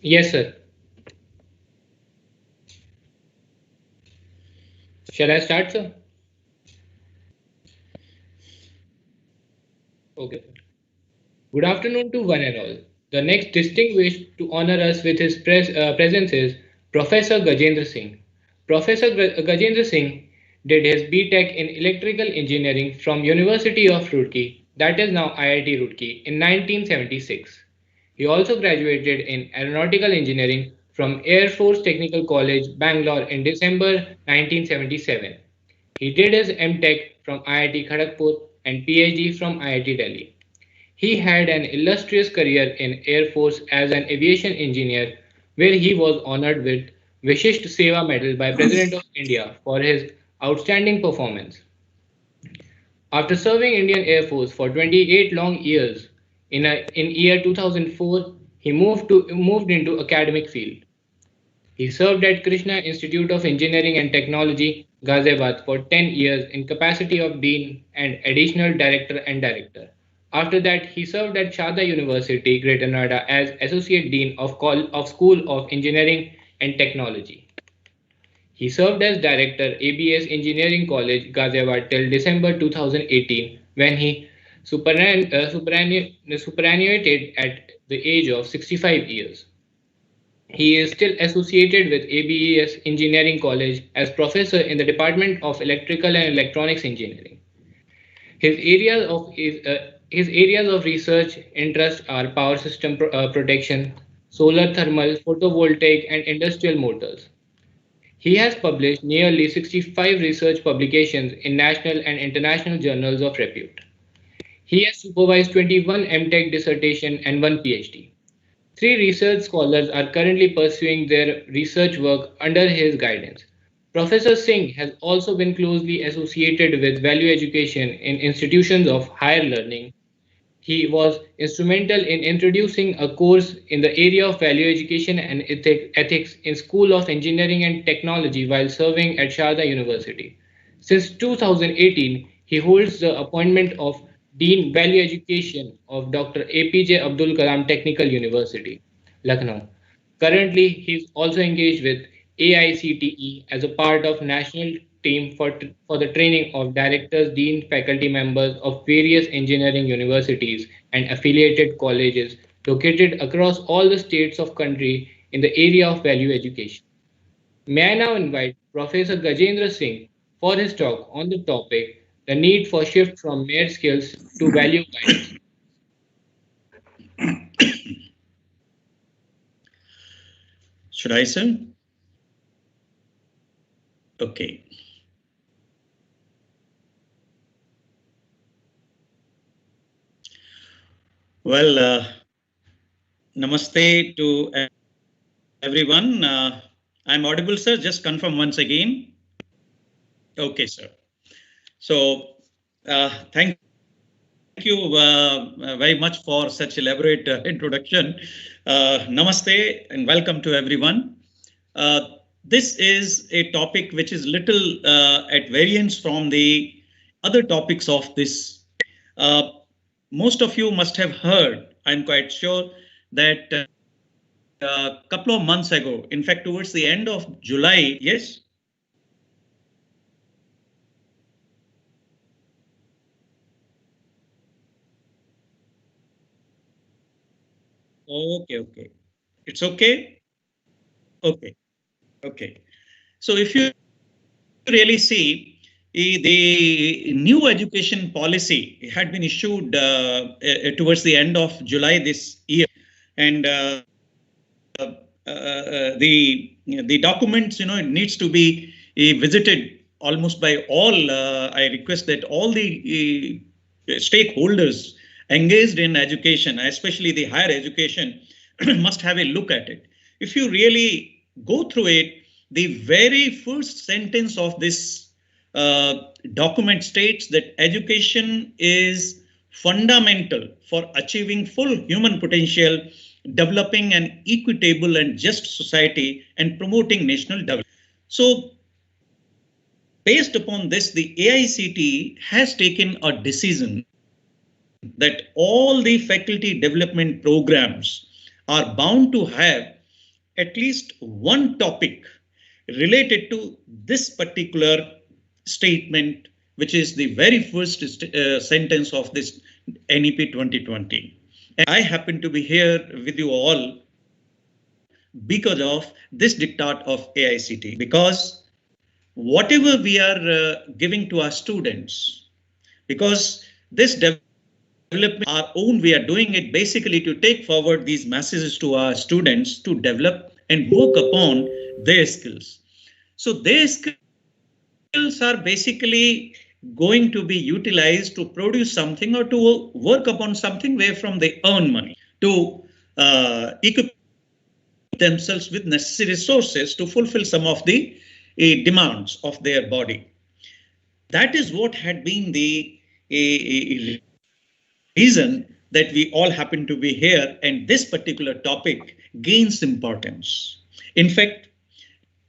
Yes, sir. Shall I start, sir? Okay. Good afternoon to one and all. The next distinguished to honor us with his presence is Professor Gajendra Singh. Professor Gajendra Singh did his B.Tech in Electrical Engineering from University of Roorkee, that is now IIT Roorkee, in 1976. He also graduated in Aeronautical Engineering from Air Force Technical College, Bangalore in December 1977. He did his M.Tech from IIT Kharagpur and PhD from IIT Delhi. He had an illustrious career in Air Force as an aviation engineer, where he was honored with Vishisht Seva Medal by President of India for his outstanding performance. After serving Indian Air Force for 28 long years, in year 2004, he moved into academic field. He served at Krishna Institute of Engineering and Technology, Ghaziabad for 10 years in capacity of Dean and Additional Director and Director. After that, he served at Sharda University, Greater Noida as Associate Dean of School of Engineering and Technology. He served as Director, ABS Engineering College, Ghaziabad till December 2018 when he superannuated at the age of 65 years. He is still associated with ABES Engineering College as professor in the Department of Electrical and Electronics Engineering. His areas of research interest are power system protection, solar thermal, photovoltaic, and industrial motors. He has published nearly 65 research publications in national and international journals of repute. He has supervised 21 MTech dissertation and 1 PhD. Three research scholars are currently pursuing their research work under his guidance. Professor Singh has also been closely associated with value education in institutions of higher learning. He was instrumental in introducing a course in the area of value education and ethics in School of Engineering and Technology while serving at Sharda University. Since 2018, he holds the appointment of Dean Value Education of Dr. APJ Abdul Kalam Technical University, Lucknow. Currently, he is also engaged with AICTE as a part of national team for the training of directors, dean, faculty members of various engineering universities and affiliated colleges located across all the states of country in the area of value education. May I now invite Professor Gajendra Singh for his talk on the topic, the need for shift from mere skills to value guidance. Should I, sir? Okay. Well, namaste to everyone. I'm audible, sir. Just confirm once again. Okay, sir. So, thank you very much for such elaborate introduction. Namaste and welcome to everyone. This is a topic which is little at variance from the other topics of this. Most of you must have heard, I'm quite sure, that a couple of months ago, in fact, towards the end of July, yes? Okay. It's okay? Okay. So if you really see, the new education policy had been issued towards the end of July this year, and the documents, it needs to be visited almost by all. I request that all the stakeholders engaged in education, especially the higher education, must have a look at it. If you really go through it, the very first sentence of this document states that education is fundamental for achieving full human potential, developing an equitable and just society, and promoting national development. So, based upon this, the AICTE has taken a decision that all the faculty development programs are bound to have at least one topic related to this particular statement, which is the very first sentence of this NEP 2020. And I happen to be here with you all because of this diktat of AICTE, because whatever we are giving to our students, because this development our own, we are doing it basically to take forward these messages to our students to develop and work upon their skills. So their skills are basically going to be utilized to produce something or to work upon something where from they earn money, to equip themselves with necessary resources to fulfill some of the demands of their body. That is what had been the reason that we all happen to be here, and this particular topic gains importance. In fact,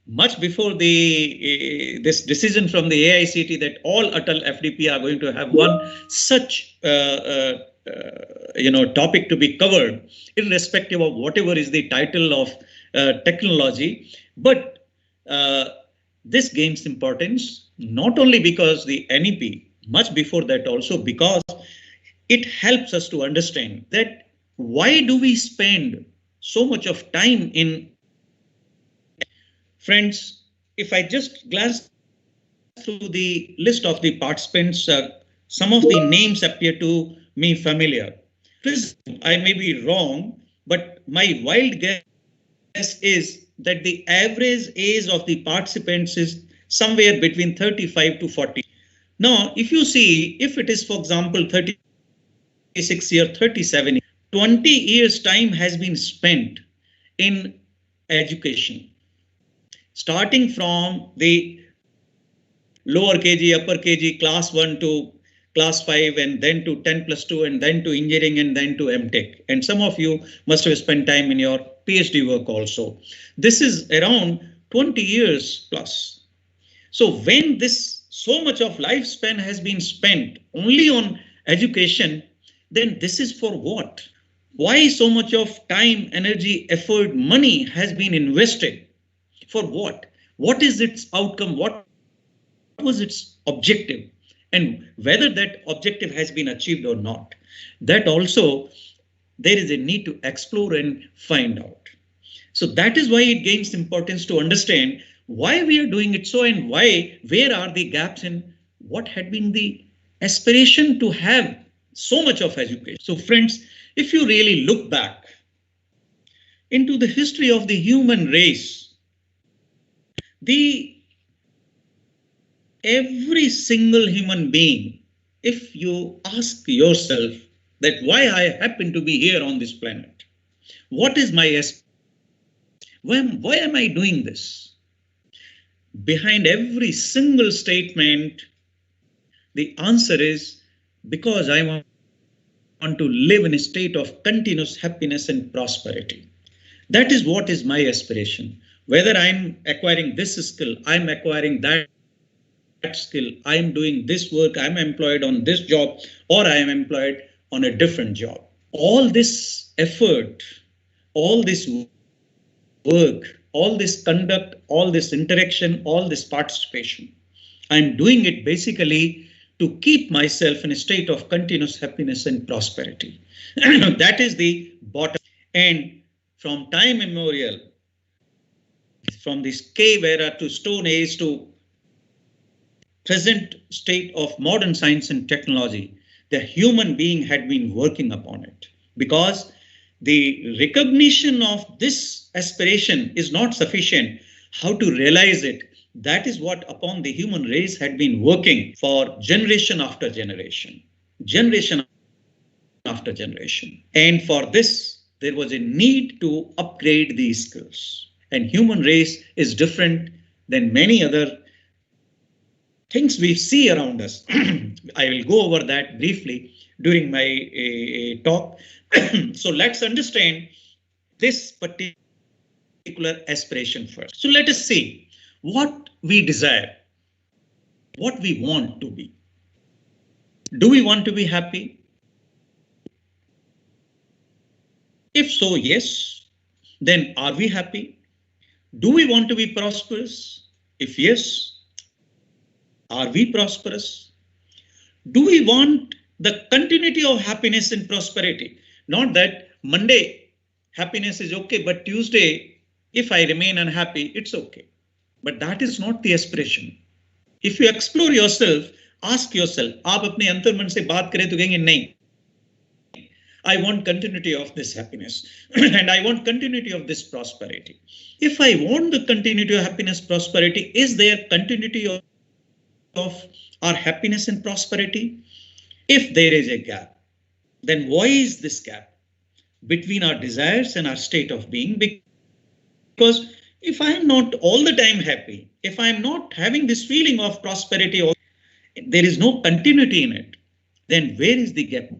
much before this decision from the AICTE that all ATAL FDP are going to have one such topic to be covered, irrespective of whatever is the title of technology, but this gains importance not only because the NEP, much before that also because it helps us to understand that why do we spend so much of time in. Friends, if I just glance through the list of the participants, some of the names appear to me familiar. I may be wrong, but my wild guess is that the average age of the participants is somewhere between 35 to 40. Now, if you see, if it is, for example, 36 years, 37 years, 20 years time has been spent in education, starting from the lower KG, upper KG, class 1 to class 5, and then to 10+2, and then to engineering, and then to MTech. And some of you must have spent time in your PhD work also. This is around 20 years plus. So when this so much of lifespan has been spent only on education, then this is for what? Why so much of time, energy, effort, money has been invested? For what? What is its outcome? What was its objective? And whether that objective has been achieved or not, that also there is a need to explore and find out. So that is why it gains importance to understand why we are doing it so, and why, where are the gaps, and what had been the aspiration to have so much of education. So friends, if you really look back into the history of the human race, every single human being, if you ask yourself that why I happen to be here on this planet, what is my aspiration? Why am I doing this? Behind every single statement, the answer is because I want to live in a state of continuous happiness and prosperity. That is what is my aspiration. Whether I'm acquiring this skill, I'm acquiring that skill, I'm doing this work, I'm employed on this job, or I am employed on a different job. All this effort, all this work, all this conduct, all this interaction, all this participation, I'm doing it basically to keep myself in a state of continuous happiness and prosperity. That is the bottom. And from time immemorial, from this cave era to stone age to present state of modern science and technology, the human being had been working upon it, because the recognition of this aspiration is not sufficient. How to realize it? That is what upon the human race had been working for generation after generation, generation after generation. And for this, there was a need to upgrade these skills. And human race is different than many other things we see around us. I will go over that briefly during my talk. So let's understand this particular aspiration first. So let us see what we desire, what we want to be. Do we want to be happy? If so, yes. Then are we happy? Do we want to be prosperous? If yes, are we prosperous? Do we want the continuity of happiness and prosperity? Not that Monday happiness is okay, but Tuesday, if I remain unhappy, it's okay. But that is not the aspiration. If you explore yourself, ask yourself, आप अपने अंतर्मन से बात करें तो कहेंगे नहीं, I want continuity of this happiness and I want continuity of this prosperity. If I want the continuity of happiness, prosperity, is there continuity of our happiness and prosperity? If there is a gap, then why is this gap between our desires and our state of being? Because if I am not all the time happy, if I am not having this feeling of prosperity, or there is no continuity in it, then where is the gap?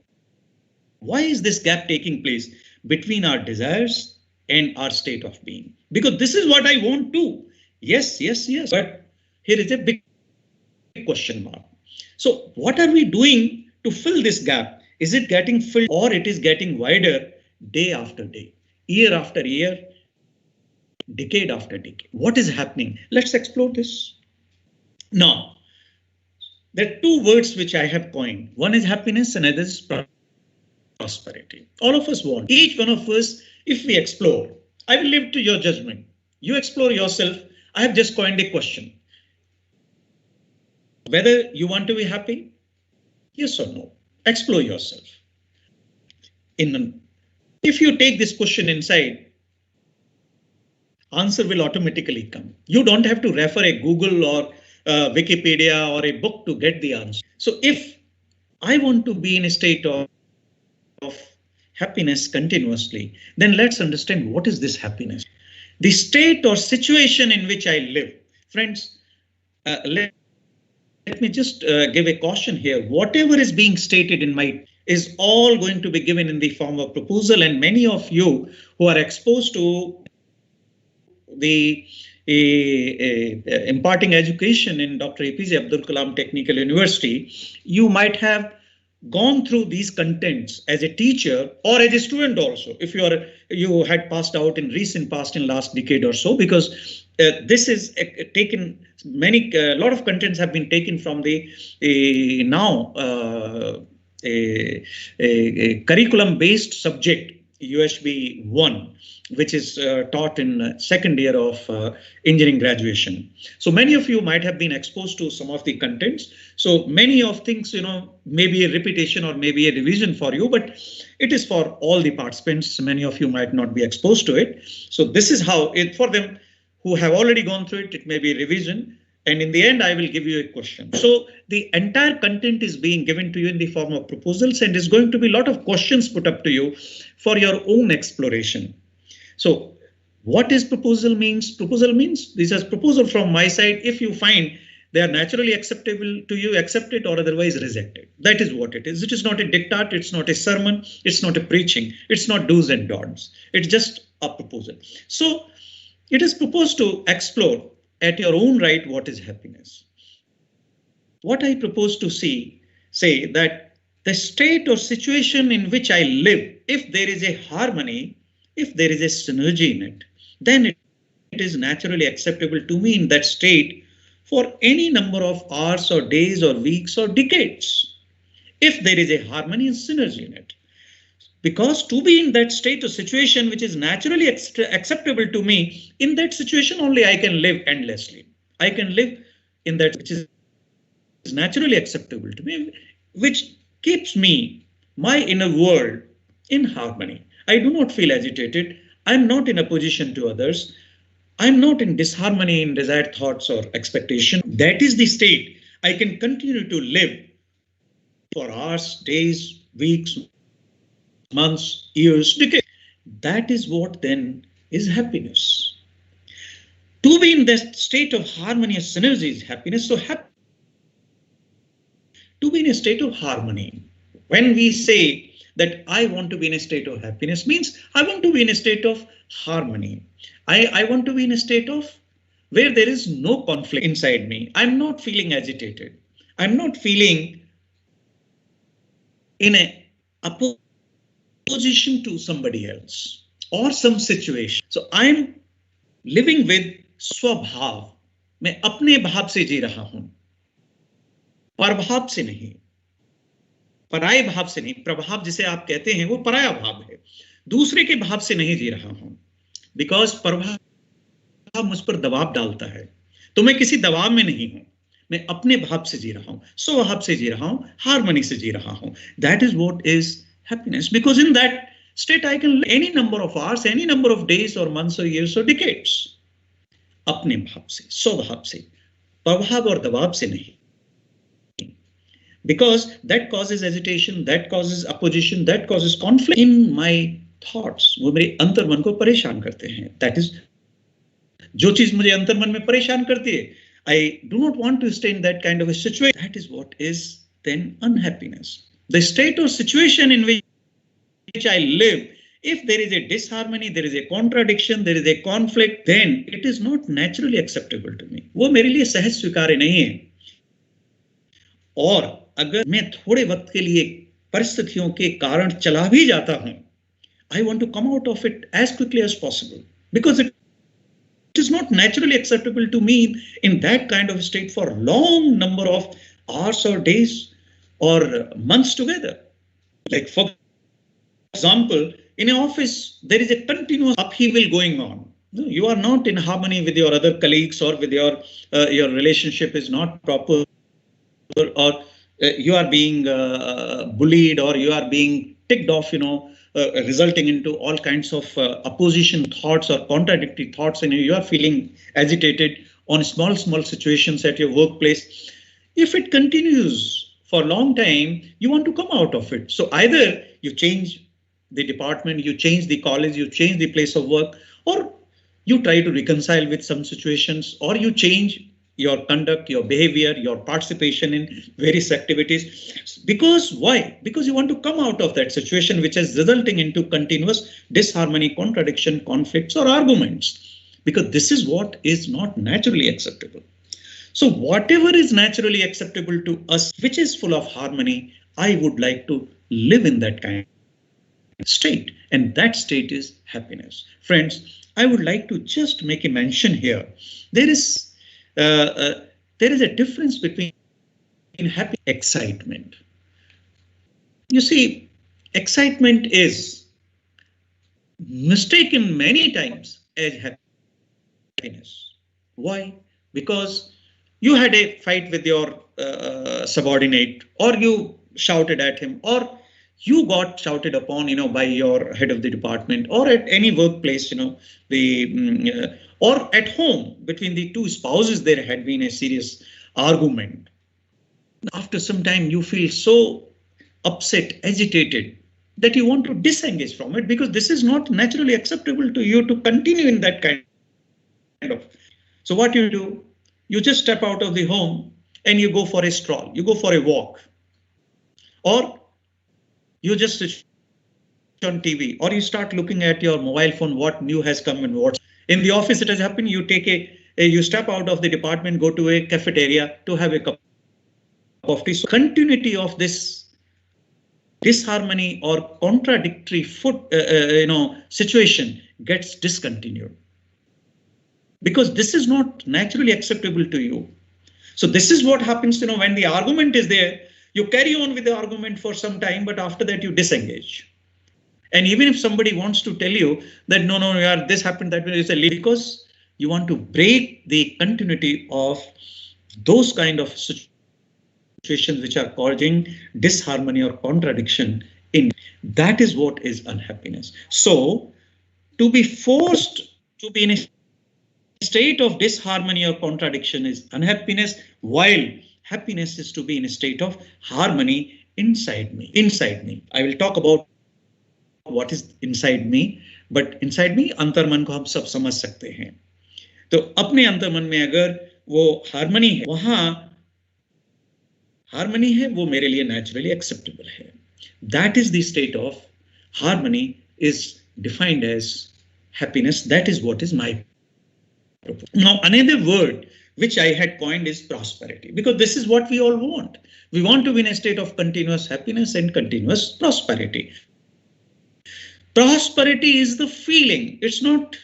Why is this gap taking place between our desires and our state of being? Because this is what I want too. Yes, yes, yes. But here is a big question mark. So what are we doing to fill this gap? Is it getting filled or it is getting wider day after day, year after year, decade after decade? What is happening? Let's explore this. Now, there are two words which I have coined. One is happiness and another is prosperity. All of us want. Each one of us, if we explore, I will leave to your judgment. You explore yourself. I have just coined a question. Whether you want to be happy, yes or no. Explore yourself. If you take this question inside, answer will automatically come. You don't have to refer a Google or Wikipedia or a book to get the answer. So if I want to be in a state of happiness continuously, then let's understand what is this happiness. The state or situation in which I live. Friends, let me just give a caution here. Whatever is being stated in my is all going to be given in the form of proposal, and many of you who are exposed to the imparting education in Dr. APJ Abdul Kalam Technical University, you might have gone through these contents as a teacher or as a student also, if you had passed out in recent past, in last decade or so, because this is taken, a lot of contents have been taken from the now curriculum based subject USB 1, which is taught in second year of engineering graduation. So many of you might have been exposed to some of the contents. So many of things, maybe a repetition or maybe a revision for you, but it is for all the participants. Many of you might not be exposed to it. So this is how for them who have already gone through it, it may be a revision. And in the end, I will give you a question. So the entire content is being given to you in the form of proposals, and is going to be a lot of questions put up to you for your own exploration. So what is proposal means? Proposal means this is proposal from my side. If you find they are naturally acceptable to you, accept it, or otherwise reject it. That is what it is. It is not a diktat. It's not a sermon. It's not a preaching. It's not do's and don'ts. It's just a proposal. So it is proposed to explore at your own right what is happiness. What I propose to say that the state or situation in which I live, if there is a harmony, if there is a synergy in it, then it is naturally acceptable to me in that state for any number of hours or days or weeks or decades, if there is a harmony and synergy in it. Because to be in that state or situation which is naturally acceptable to me, in that situation only I can live endlessly. I can live in that which is naturally acceptable to me, which keeps me, my inner world, in harmony. I do not feel agitated. I'm not in opposition to others. I'm not in disharmony in desired thoughts or expectation. That is the state I can continue to live for hours, days, weeks, months, years, decades. That is what then is happiness. To be in that state of harmony and synergy is happiness. So to be in a state of harmony, when we say that I want to be in a state of happiness, means I want to be in a state of harmony. I want to be in a state of where there is no conflict inside me. I'm not feeling agitated. I'm not feeling in a opposition to somebody else or some situation. So I'm living with स्वभाव, मैं अपने भाव से जी रहा हूं, परभाव से नहीं, पराय भाव से नहीं। प्रभाव जिसे आप कहते हैं वो पराया भाव है, दूसरे के भाव से नहीं जी रहा हूं। बिकॉज प्रभाव मुझ पर दबाव डालता है, तो मैं किसी दबाव में नहीं हूं, मैं अपने भाव से जी रहा हूं, स्वभाव से जी रहा हूं, हार्मनी से जी रहा हूं। That is what is happiness, because in that state I can live any number of hours, any number of days or months or years or decades. अपने भाव से, स्वभाव से, प्रभाव और दबाव से नहीं। Because that causes agitation, that causes opposition, that causes conflict in my thoughts. वो मेरे अंतर्मन को परेशान करते हैं। That is, जो चीज मुझे अंतर्मन में परेशान करती है, I do not want to stay in that kind of a situation. That is what is then unhappiness. The state or situation in which I live, if there is a disharmony, there is a contradiction, there is a conflict, then it is not naturally acceptable to me. वो मेरे लिए सहज स्वीकार्य नहीं है। और अगर मैं थोड़े वक्त के लिए परिस्थितियों के कारण चला भी जाता हूं, I want to come out of it as quickly as possible, because it is not naturally acceptable to me in that kind of state for long number of hours or days or months together. Like for example, in an office, there is a continuous upheaval going on. You are not in harmony with your other colleagues, or with your relationship is not proper, or you are being bullied, or you are being ticked off, resulting into all kinds of opposition thoughts or contradictory thoughts, and you are feeling agitated on small situations at your workplace. If it continues for a long time, you want to come out of it. So either you change the department, you change the college, you change the place of work, or you try to reconcile with some situations, or you change your conduct, your behavior, your participation in various activities. Because why? Because you want to come out of that situation which is resulting into continuous disharmony, contradiction, conflicts, or arguments. Because this is what is not naturally acceptable. So whatever is naturally acceptable to us, which is full of harmony, I would like to live in that kind state, and that state is happiness. Friends, I would like to just make a mention here. There is a difference between happy and excitement. You see, excitement is mistaken many times as happiness. Why? Because you had a fight with your subordinate, or you shouted at him, or you got shouted upon, by your head of the department, or at any workplace, or at home between the two spouses, there had been a serious argument. After some time, you feel so upset, agitated, that you want to disengage from it, because this is not naturally acceptable to you to continue in that kind of. So what you do, you just step out of the home and you go for a stroll, you go for a walk, or you just switch on TV, or you start looking at your mobile phone, what new has come and what's in the office. It has happened. You take you step out of the department, go to a cafeteria to have a cup of tea. So continuity of this disharmony or contradictory situation gets discontinued, because this is not naturally acceptable to you. So this is what happens, when the argument is there. You carry on with the argument for some time, but after that you disengage. And even if somebody wants to tell you that no, this happened, that is because you want to break the continuity of those kind of situations which are causing disharmony or contradiction in. That is what is unhappiness. So to be forced to be in a state of disharmony or contradiction is unhappiness, while happiness is to be in a state of harmony inside me. I will talk about what is inside me, but inside me, अंतर्मन को हम सब समझ सकते हैं। तो अपने अंतर्मन में अगर वो हार्मनी है, वहां हार्मनी है, वो मेरे लिए नेचुरली एक्सेप्टेबल है। That is the state of harmony is defined as happiness. That is what is my proposal. Now, another word which I had coined is prosperity, because this is what we all want. We want to be in a state of continuous happiness and continuous prosperity. Prosperity is the feeling. It's not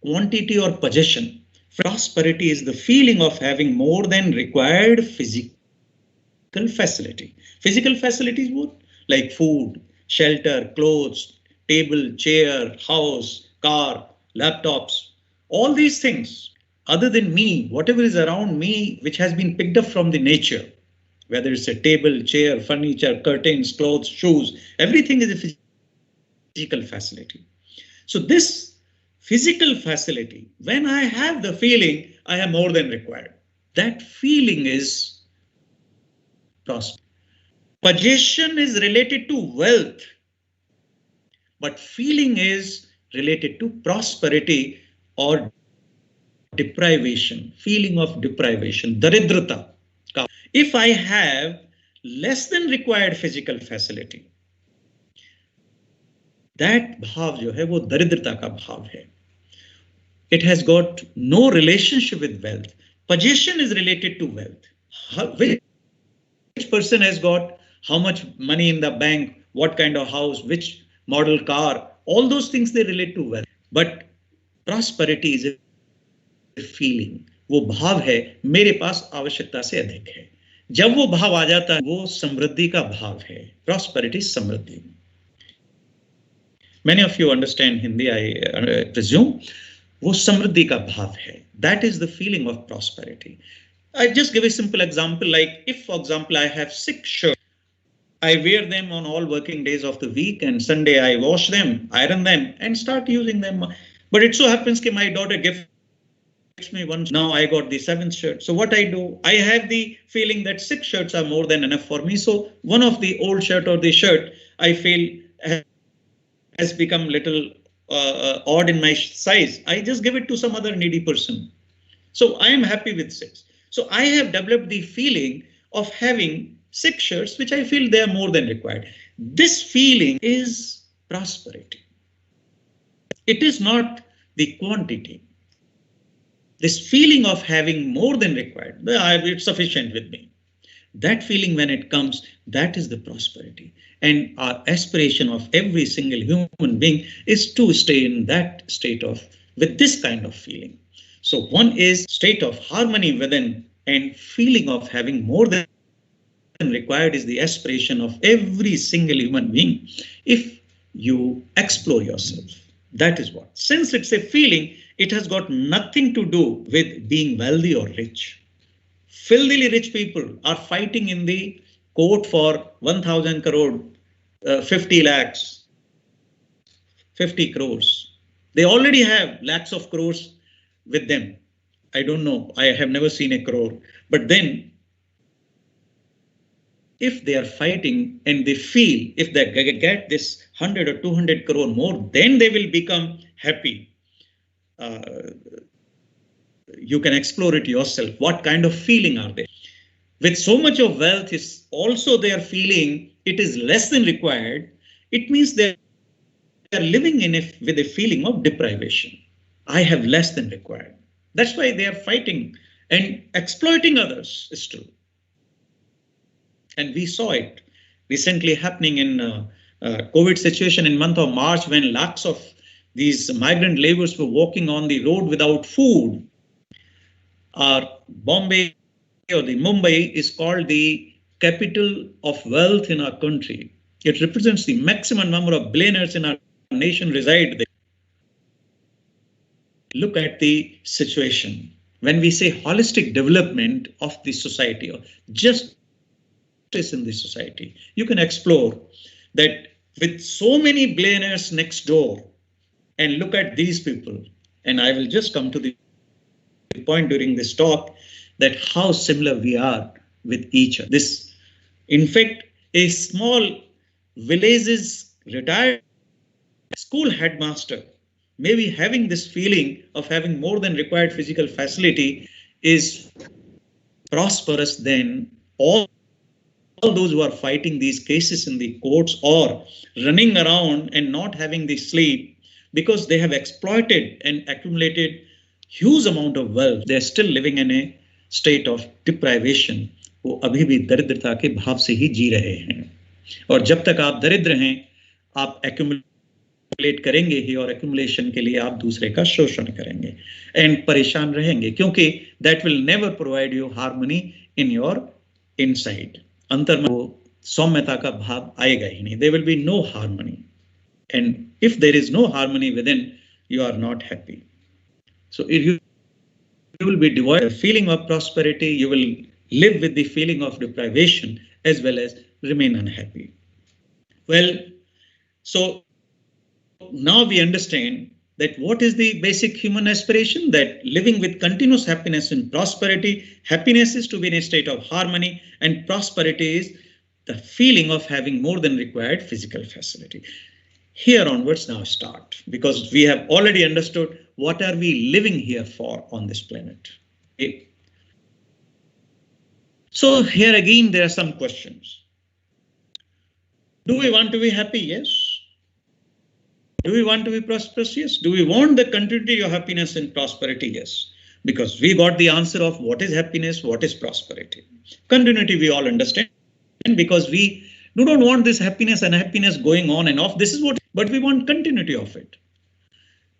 quantity or possession. Prosperity is the feeling of having more than required physical facility. Physical facilities would like food, shelter, clothes, table, chair, house, car, laptops, all these things. Other than me, whatever is around me, which has been picked up from the nature, whether it's a table, chair, furniture, curtains, clothes, shoes, everything is a physical facility. So this physical facility, when I have the feeling I have more than required, that feeling is prosperity. Possession is related to wealth, but feeling is related to prosperity or deprivation, feeling of deprivation, daridrata. If I have less than required physical facility, that bhav jo hai wo daridrata ka bhav hai. It has got no relationship with wealth. Possession is related to wealth. Which person has got how much money in the bank, what kind of house, which model car, all those things they relate to wealth. But prosperity is a feeling. वो भाव है मेरे पास आवश्यकता से अधिक है. जब वो भाव आ जाता है वो समृद्धि का भाव है. Prosperity is Samriddhi. Many of you understand Hindi, I presume. वो समृद्धि का भाव है. That is the feeling of prosperity. I just give a simple example, like if, for example, I have 6 shirts, I wear them on all working days of the week, and Sunday I wash them, iron them, and start using them. But it so happens that my daughter gives me one. Now I got the 7th shirt. So what I do, I have the feeling that 6 shirts are more than enough for me. So one of the old shirt or the shirt I feel has become little odd in my size. I just give it to some other needy person. So I am happy with 6. So I have developed the feeling of having 6 shirts, which I feel they are more than required. This feeling is prosperity. It is not the quantity. This feeling of having more than required, it's sufficient with me. That feeling when it comes, that is the prosperity. And our aspiration of every single human being is to stay in that state of, with this kind of feeling. So one is state of harmony within, and feeling of having more than required is the aspiration of every single human being. If you explore yourself, that is what. Since it's a feeling, it has got nothing to do with being wealthy or rich. Filthily rich people are fighting in the court for 1,000 crore, 50 lakhs, 50 crores. They already have lakhs of crores with them. I don't know. I have never seen a crore. But then, if they are fighting and they feel if they get this 100 or 200 crore more, then they will become happy. You can explore it yourself. What kind of feeling are they? With so much of wealth is also they are feeling it is less than required. It means they are living with a feeling of deprivation. I have less than required. That's why they are fighting and exploiting others is true. And we saw it recently happening in COVID situation in month of March, when lakhs of these migrant laborers were walking on the road without food. Bombay or the Mumbai is called the capital of wealth in our country. It represents the maximum number of billionaires in our nation reside there. Look at the situation. When we say holistic development of the society or justice in the society, you can explore that with so many billionaires next door, and look at these people. And I will just come to the point during this talk that how similar we are with each other. This, in fact, a small village's retired school headmaster maybe having this feeling of having more than required physical facility is prosperous than all those who are fighting these cases in the courts or running around and not having the sleep because they have exploited and accumulated huge amount of wealth. They are still living in a state of deprivation. वो अभी भी दरिद्रता के भाव से ही जी रहे हैं. और जब तक आप दरिद्र हैं, आप accumulate करेंगे ही और एक्यूमुलेशन के लिए आप दूसरे का शोषण करेंगे एंड परेशान रहेंगे, क्योंकि that will never provide you harmony in your inside. अंतर में वो सौम्यता का भाव आएगा ही नहीं। There will be no harmony, and if there is no harmony within, you are not happy. So if you will be devoid of feeling of prosperity, you will live with the feeling of deprivation as well as remain unhappy. Well, so now we understand that what is the basic human aspiration, that living with continuous happiness and prosperity. Happiness is to be in a state of harmony, and prosperity is the feeling of having more than required physical facility. Here onwards now start, because we have already understood what are we living here for on this planet. Okay. So here again there are some questions. Do we want to be happy? Yes. Do we want to be prosperous? Yes. Do we want the continuity of happiness and prosperity? Yes. Because we got the answer of what is happiness, what is prosperity. Continuity we all understand, because we do not want this happiness and happiness going on and off. This is what, but we want continuity of it.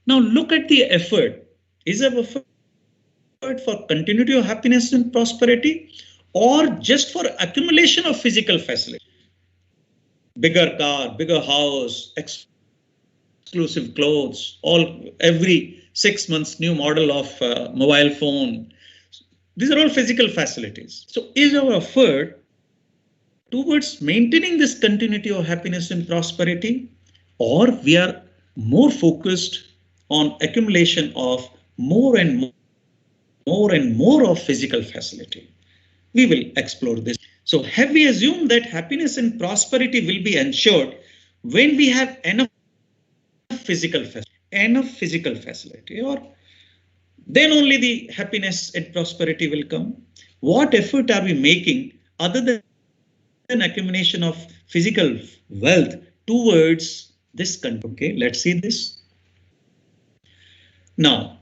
Now look at the effort. Is there effort for continuity of happiness and prosperity, or just for accumulation of physical facility? Bigger car, bigger house, exclusive clothes, every 6 months new model of mobile phone. These are all physical facilities. So is our effort towards maintaining this continuity of happiness and prosperity, or we are more focused on accumulation of more and more of physical facility? We will explore this. So have we assumed that happiness and prosperity will be ensured when we have enough physical facility, or then only the happiness and prosperity will come? What effort are we making other than an accumulation of physical wealth towards this country? Okay, let's see this. Now,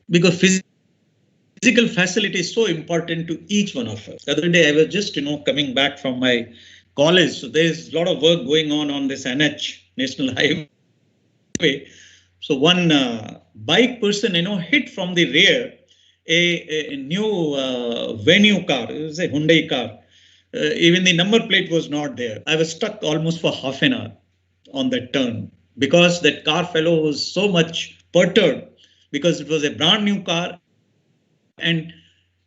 because physical facility is so important to each one of us. The other day I was just, coming back from my college. So there's a lot of work going on this NH, National Highway. So one bike person, hit from the rear a new Venue car. It was a Hyundai car. Even the number plate was not there. I was stuck almost for half an hour on that turn, because that car fellow was so much perturbed, because it was a brand new car and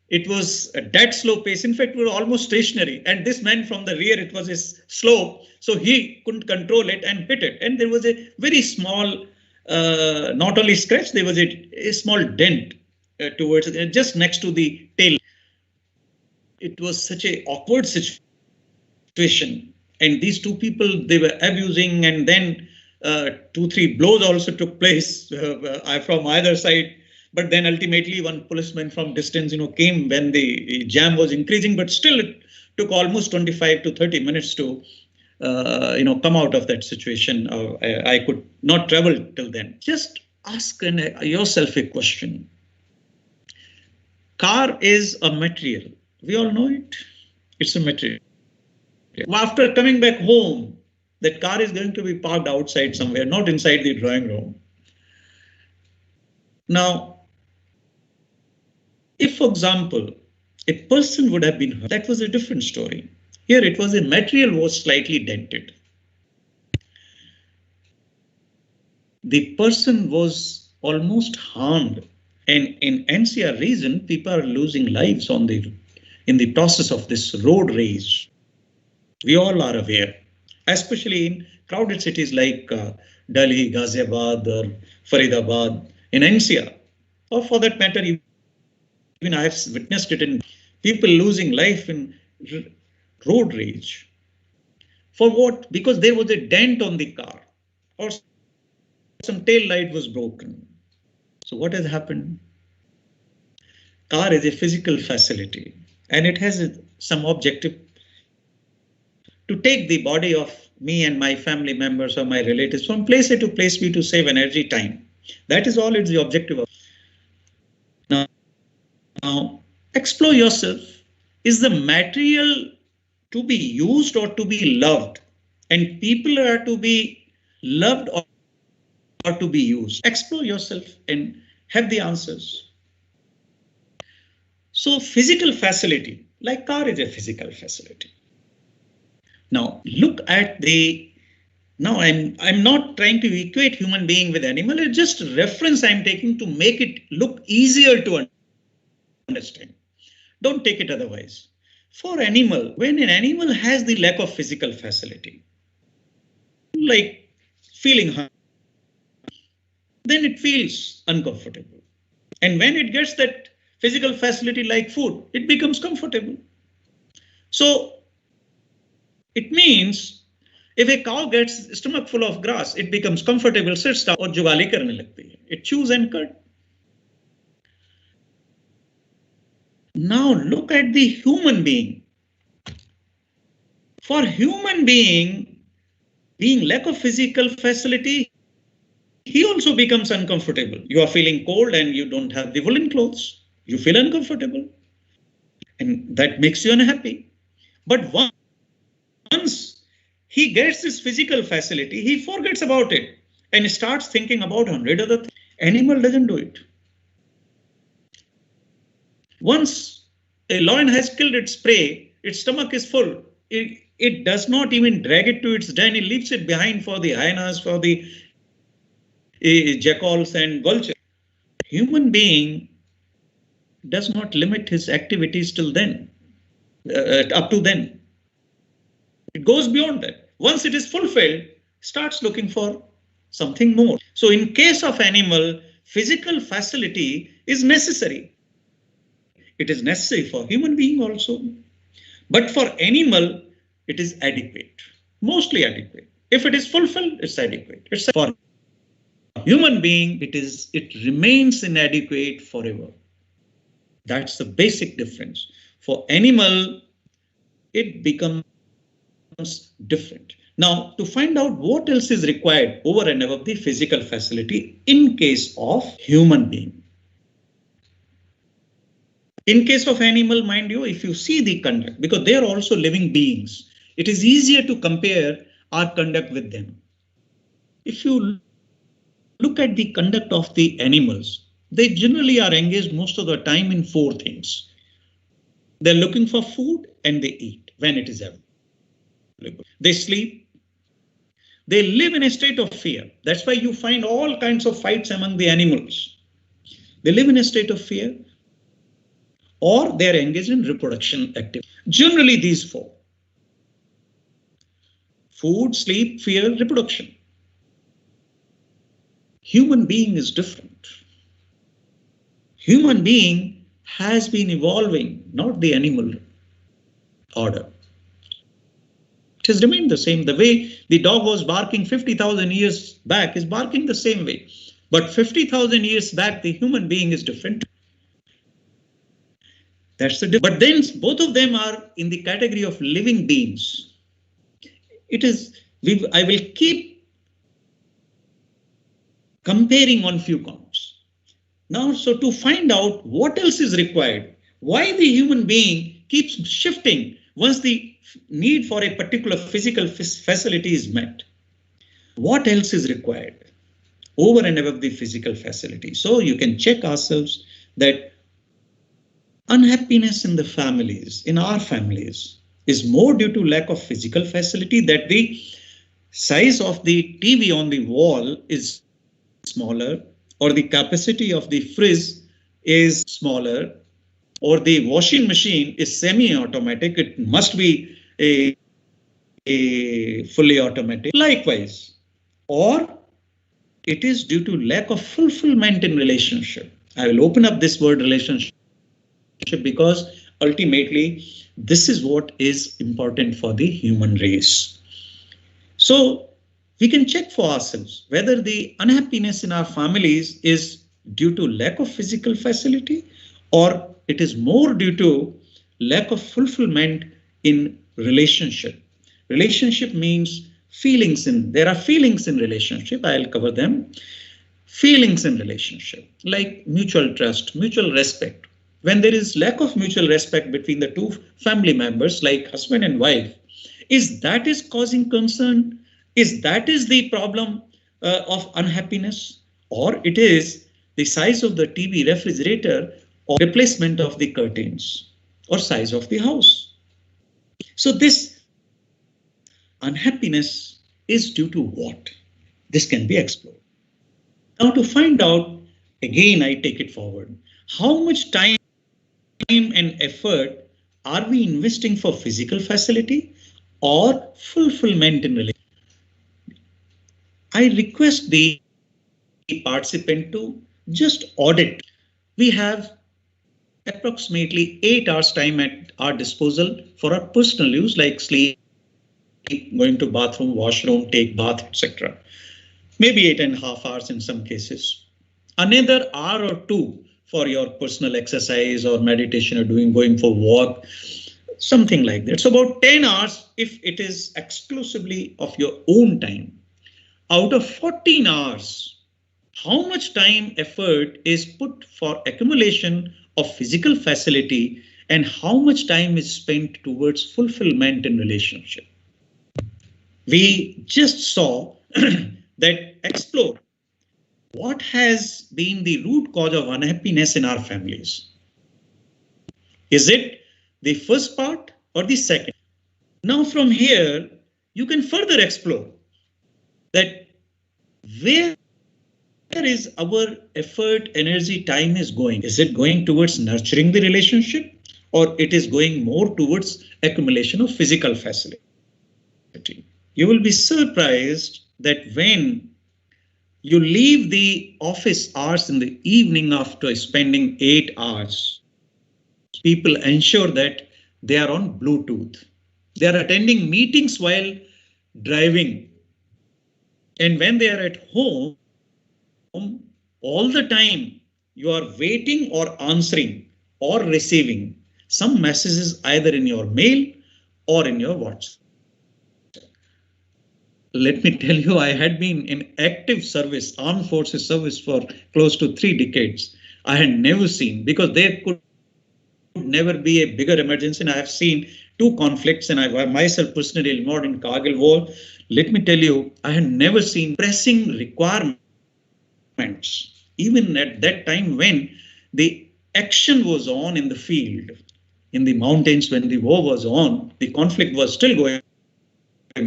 it was a dead slow pace. In fact, we were almost stationary, and this man from the rear, it was a slope, so he couldn't control it and hit it. And there was a very small, not only scratch, there was a small dent towards just next to the tail. It was such a awkward situation, and these two people, they were abusing, and then 2-3 blows also took place from either side. But then ultimately one policeman from distance, came when the jam was increasing, but still it took almost 25 to 30 minutes to, come out of that situation. I could not travel till then. Just ask yourself a question. Car is a material. We all know it. It's a material. After coming back home, that car is going to be parked outside somewhere, not inside the drawing room. Now, if, for example, a person would have been hurt, that was a different story. Here it was a material was slightly dented. The person was almost harmed, and in NCR region, people are losing lives in the process of this road rage. We all are aware, especially in crowded cities like Delhi, Ghaziabad, or Faridabad, in NCR, or for that matter, even I have witnessed it in people losing life in road rage. For what? Because there was a dent on the car, or some tail light was broken. So what has happened? Car is a physical facility, and it has some objective to take the body of me and my family members or my relatives from place A to place B to save energy, time. That is all it's the objective of. Now, explore yourself. Is the material to be used or to be loved? And people are to be loved or to be used. Explore yourself and have the answers. So physical facility, like car is a physical facility. Now look at the, now I'm not trying to equate human being with animal, it's just a reference I'm taking to make it look easier to understand. Don't take it otherwise. For animal, when an animal has the lack of physical facility, like feeling hungry, then it feels uncomfortable. And when it gets that physical facility like food, it becomes comfortable. So it means if a cow gets a stomach full of grass, it becomes comfortable, sits down, और जुगाली करने लगती है. It chews and cut. Now look at the human being. For human being lack of physical facility, he also becomes uncomfortable. You are feeling cold and you don't have the woolen clothes. You feel uncomfortable. And that makes you unhappy. But once he gets this physical facility, he forgets about it and starts thinking about 100 other things. Animal doesn't do it. Once a lion has killed its prey, its stomach is full. It does not even drag it to its den. It leaves it behind for the hyenas, for the jackals and vultures. Human being does not limit his activities till then, up to then. It goes beyond that. Once it is fulfilled, starts looking for something more. So in case of animal, physical facility is necessary. It is necessary for human being also. But for animal, it is adequate, mostly adequate. If it is fulfilled, it's adequate. It's for human being, it remains inadequate forever. That's the basic difference. For animal, it becomes different. Now, to find out what else is required over and above the physical facility in case of human being. In case of animal, mind you, if you see the conduct, because they are also living beings, it is easier to compare our conduct with them. If you look at the conduct of the animals, they generally are engaged most of the time in 4 things. They're looking for food and they eat when it is available. They sleep. They live in a state of fear. That's why you find all kinds of fights among the animals. They live in a state of fear, or they are engaged in reproduction activity. Generally these 4. Food, sleep, fear, reproduction. Human being is different. Human being has been evolving, not the animal order. It has remained the same. The way the dog was barking 50,000 years back is barking the same way. But 50,000 years back, the human being is different. That's the difference. But then both of them are in the category of living beings. I will keep comparing on few counts. Now, so to find out what else is required, why the human being keeps shifting once the need for a particular physical facility is met. What else is required over and above the physical facility? So you can check ourselves that unhappiness in the families, in our families, is more due to lack of physical facility, that the size of the TV on the wall is smaller, or the capacity of the fridge is smaller, or the washing machine is semi-automatic. It must be a fully automatic. Likewise, or it is due to lack of fulfillment in relationship. I will open up this word relationship because ultimately this is what is important for the human race. So we can check for ourselves whether the unhappiness in our families is due to lack of physical facility, or it is more due to lack of fulfillment in relationship. Relationship means feelings there are feelings in relationship. I'll cover them. Feelings in relationship, like mutual trust, mutual respect. When there is lack of mutual respect between the 2 family members, like husband and wife, is causing concern? Is the problem? of unhappiness, or it is the size of the TV refrigerator or replacement of the curtains or size of the house. So this unhappiness is due to what? This can be explored. Now to find out, again, I take it forward. How much time and effort are we investing for physical facility or fulfillment in relationship? I request the participant to just audit. We have approximately 8 hours time at our disposal for our personal use like sleep, going to bathroom, washroom, take bath, etc. Maybe 8.5 hours in some cases. Another hour or two for your personal exercise or meditation or going for walk, something like that. So about 10 hours if it is exclusively of your own time. Out of 14 hours, how much time effort is put for accumulation of physical facility and how much time is spent towards fulfillment in relationship? We just saw that explore what has been the root cause of unhappiness in our families. Is it the first part or the second? Now from here, you can further explore that where is our effort, energy, time is going? Is it going towards nurturing the relationship or it is going more towards accumulation of physical facility? You will be surprised that when you leave the office hours in the evening after spending 8 hours, people ensure that they are on Bluetooth. They are attending meetings while driving. And when they are at home, all the time you are waiting or answering or receiving some messages either in your mail or in your WhatsApp. Let me tell you, I had been in active service, armed forces service for close to 3 decades. I had never seen, because there could never be a bigger emergency. And I have seen 2 conflicts and I myself personally involved in Kargil war. Let me tell you, I had never seen pressing requirements, even at that time when the action was on in the field, in the mountains, when the war was on, the conflict was still going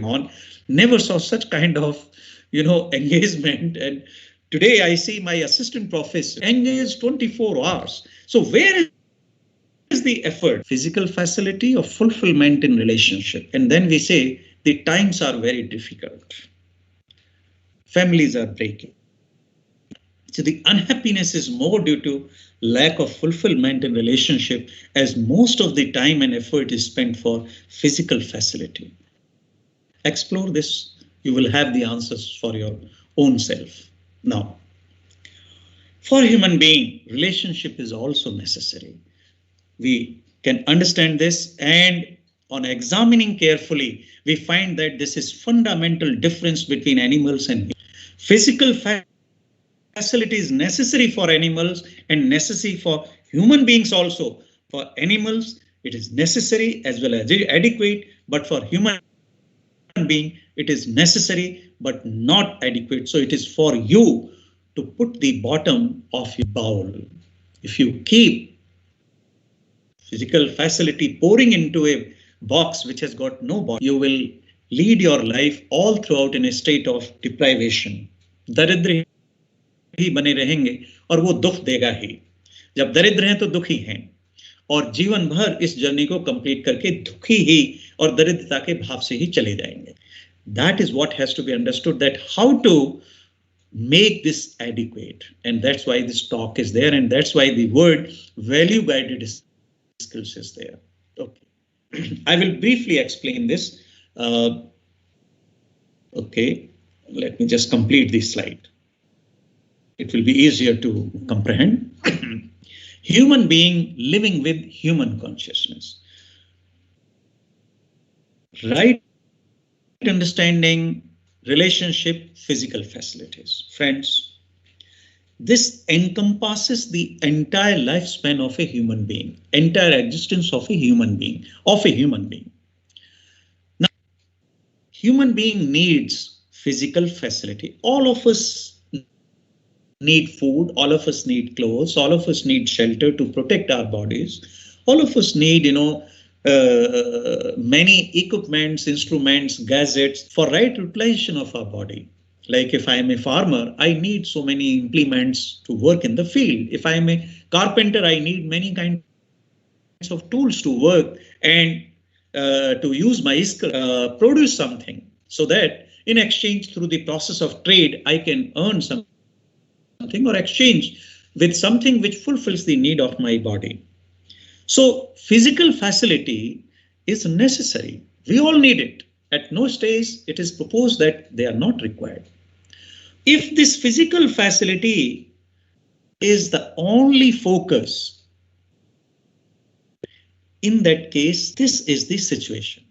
on. Never saw such kind of, engagement. And today I see my assistant professor engaged 24 hours. So where is the effort? Physical facility or fulfillment in relationship? And then we say the times are very difficult. Families are breaking. So the unhappiness is more due to lack of fulfillment in relationship, as most of the time and effort is spent for physical facility. Explore this, you will have the answers for your own self. Now, for human being, relationship is also necessary. We can understand this, and on examining carefully, we find that this is fundamental difference between animals and humans. Physical facility is necessary for animals and necessary for human beings also. For animals, it is necessary as well as adequate, but for human being, it is necessary but not adequate. So it is for you to put the bottom of your bowl. If you keep physical facility pouring into a box which has got no bottom, you will lead your life all throughout in a state of deprivation. दरिद्र ही बने रहेंगे और वो दुख देगा ही. जब दरिद्र हैं तो दुखी हैं और जीवन भर इस जर्नी को कंप्लीट करके दुखी ही और दरिद्रता के भाव से ही चले जाएंगे. That is what has to be understood, that how to make this adequate. And that's why this talk is there, and that's why the word value guided skills is there. Okay, I will briefly explain this. Okay, let me just complete this slide. It will be easier to comprehend. Human being living with human consciousness. Right understanding, relationship, physical facilities. Friends, this encompasses the entire lifespan of a human being, entire existence of a human being, Now, human being needs physical facility. All of us need food, all of us need clothes, all of us need shelter to protect our bodies. All of us need, many equipments, instruments, gadgets for right utilization of our body. Like if I am a farmer, I need so many implements to work in the field. If I am a carpenter, I need many kinds of tools to work and to use my skill, produce something, so that in exchange through the process of trade, I can earn something or exchange with something which fulfills the need of my body. So physical facility is necessary. We all need it. At no stage it is proposed that they are not required. If this physical facility is the only focus, in that case, this is the situation.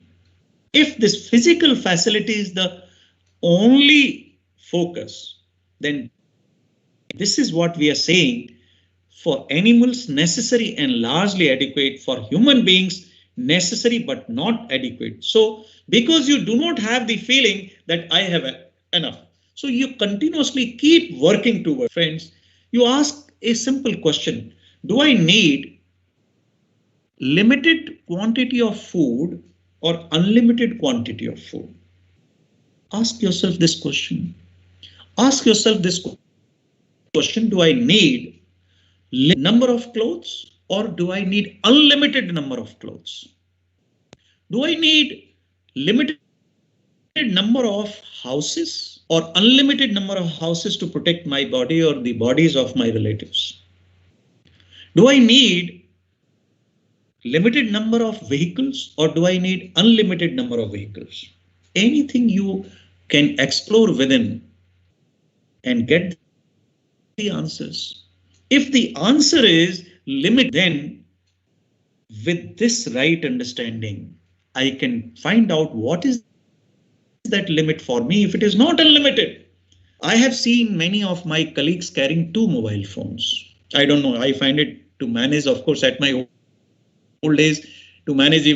If this physical facility is the only focus, then this is what we are saying: for animals necessary and largely adequate, for human beings necessary but not adequate. So because you do not have the feeling that I have enough, so you continuously keep working towards. Friends, you ask a simple question: do I need limited quantity of food or unlimited quantity of food? Ask yourself this question. Ask yourself this question: do I need number of clothes or do I need unlimited number of clothes? Do I need limited number of houses or unlimited number of houses to protect my body or the bodies of my relatives? Do I need limited number of vehicles or do I need unlimited number of vehicles? Anything you can explore within and get the answers. If the answer is limit, then with this right understanding, I can find out what is that limit for me. If it is not unlimited, I have seen many of my colleagues carrying 2 mobile phones. I don't know. I find it to manage, of course, at my old days to manage.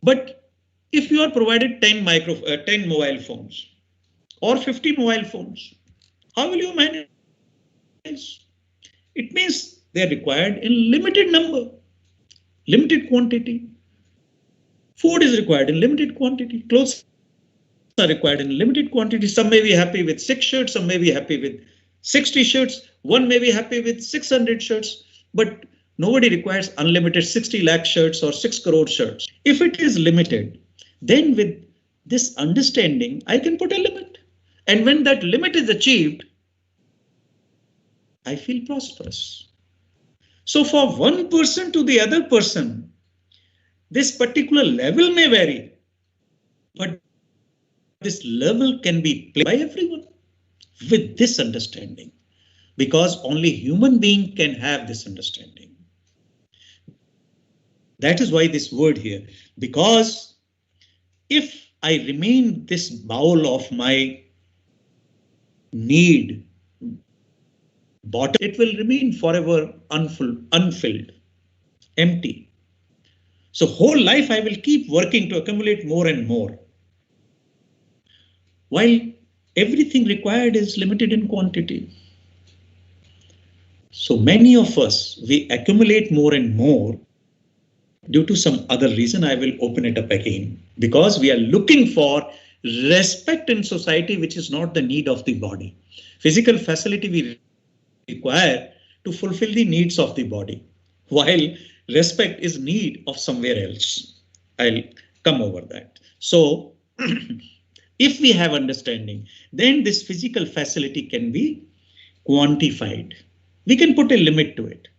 But if you are provided 10 mobile phones or 50 mobile phones, how will you manage? It means they are required in limited number, limited quantity. Food is required in limited quantity. Clothes are required in limited quantity. Some may be happy with 6 shirts, some may be happy with 60 shirts, one may be happy with 600 shirts, but nobody requires unlimited 60 lakh shirts or 6 crore shirts. If it is limited, then with this understanding, I can put a limit. And when that limit is achieved, I feel prosperous. So for one person to the other person, this particular level may vary, but this level can be played by everyone with this understanding, because only human being can have this understanding. That is why this word here, because if I remain this bowl of my need, bottom, it will remain forever unfilled, empty. So whole life I will keep working to accumulate more and more, while everything required is limited in quantity. So many of us, we accumulate more and more due to some other reason. I will open it up again, because we are looking for respect in society, which is not the need of the body. Physical facility we require to fulfill the needs of the body, while respect is need of somewhere else. I'll come over that. So if we have understanding, then this physical facility can be quantified. We can put a limit to it.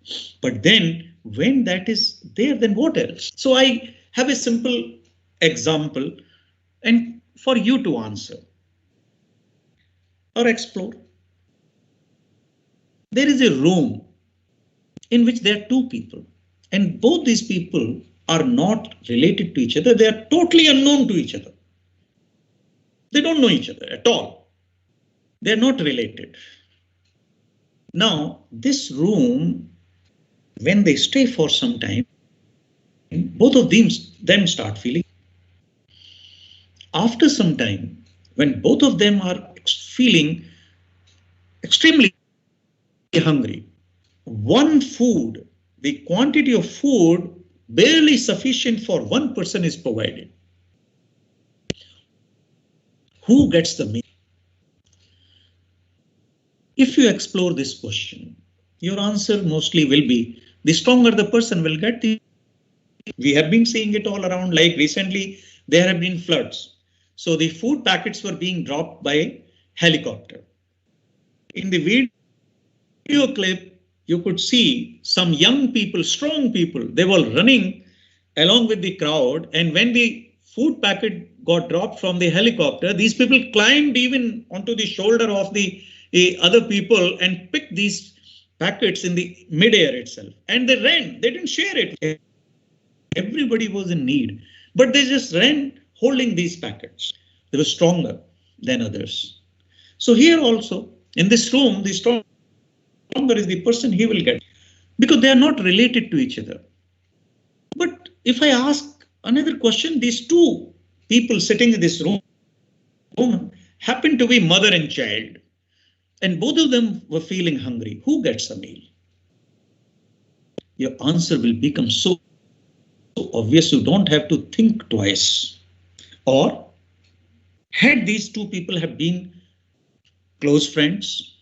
But then when that is there, then what else? So I have a simple example and for you to answer or explore. There is a room in which there are 2 people, and both these people are not related to each other. They are totally unknown to each other. They don't know each other at all. They are not related. Now, this room, when they stay for some time, both of them start feeling. After some time, when both of them are feeling extremely hungry, one food, the quantity of food barely sufficient for one person is provided. Who gets the meal? If you explore this question, your answer mostly will be the stronger the person will get the. We have been seeing it all around, like recently there have been floods. So the food packets were being dropped by helicopter. In the video clip, you could see some young people, strong people, they were running along with the crowd. And when the food packet got dropped from the helicopter, these people climbed even onto the shoulder of the other people and picked these packets in the midair itself. And they ran, they didn't share it. Everybody was in need, but they just ran holding these packets. They were stronger than others. So here also in this room, the stronger is the person he will get because they are not related to each other. But if I ask another question, these two people sitting in this room happen to be mother and child, and both of them were feeling hungry. Who gets a meal? Your answer will become so obvious you don't have to think twice. Or had these two people have been close friends,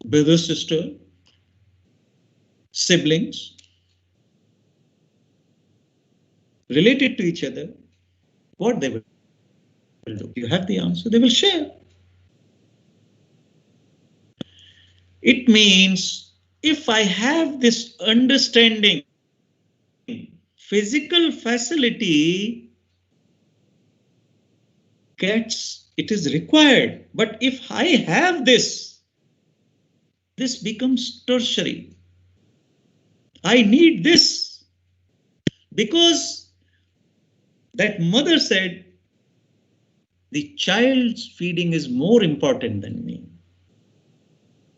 brother, sister, siblings, related to each other, what they will do? You have the answer, they will share. It means if I have this understanding, physical facility it is required. But if I have this becomes tertiary. I need this because that mother said the child's feeding is more important than me.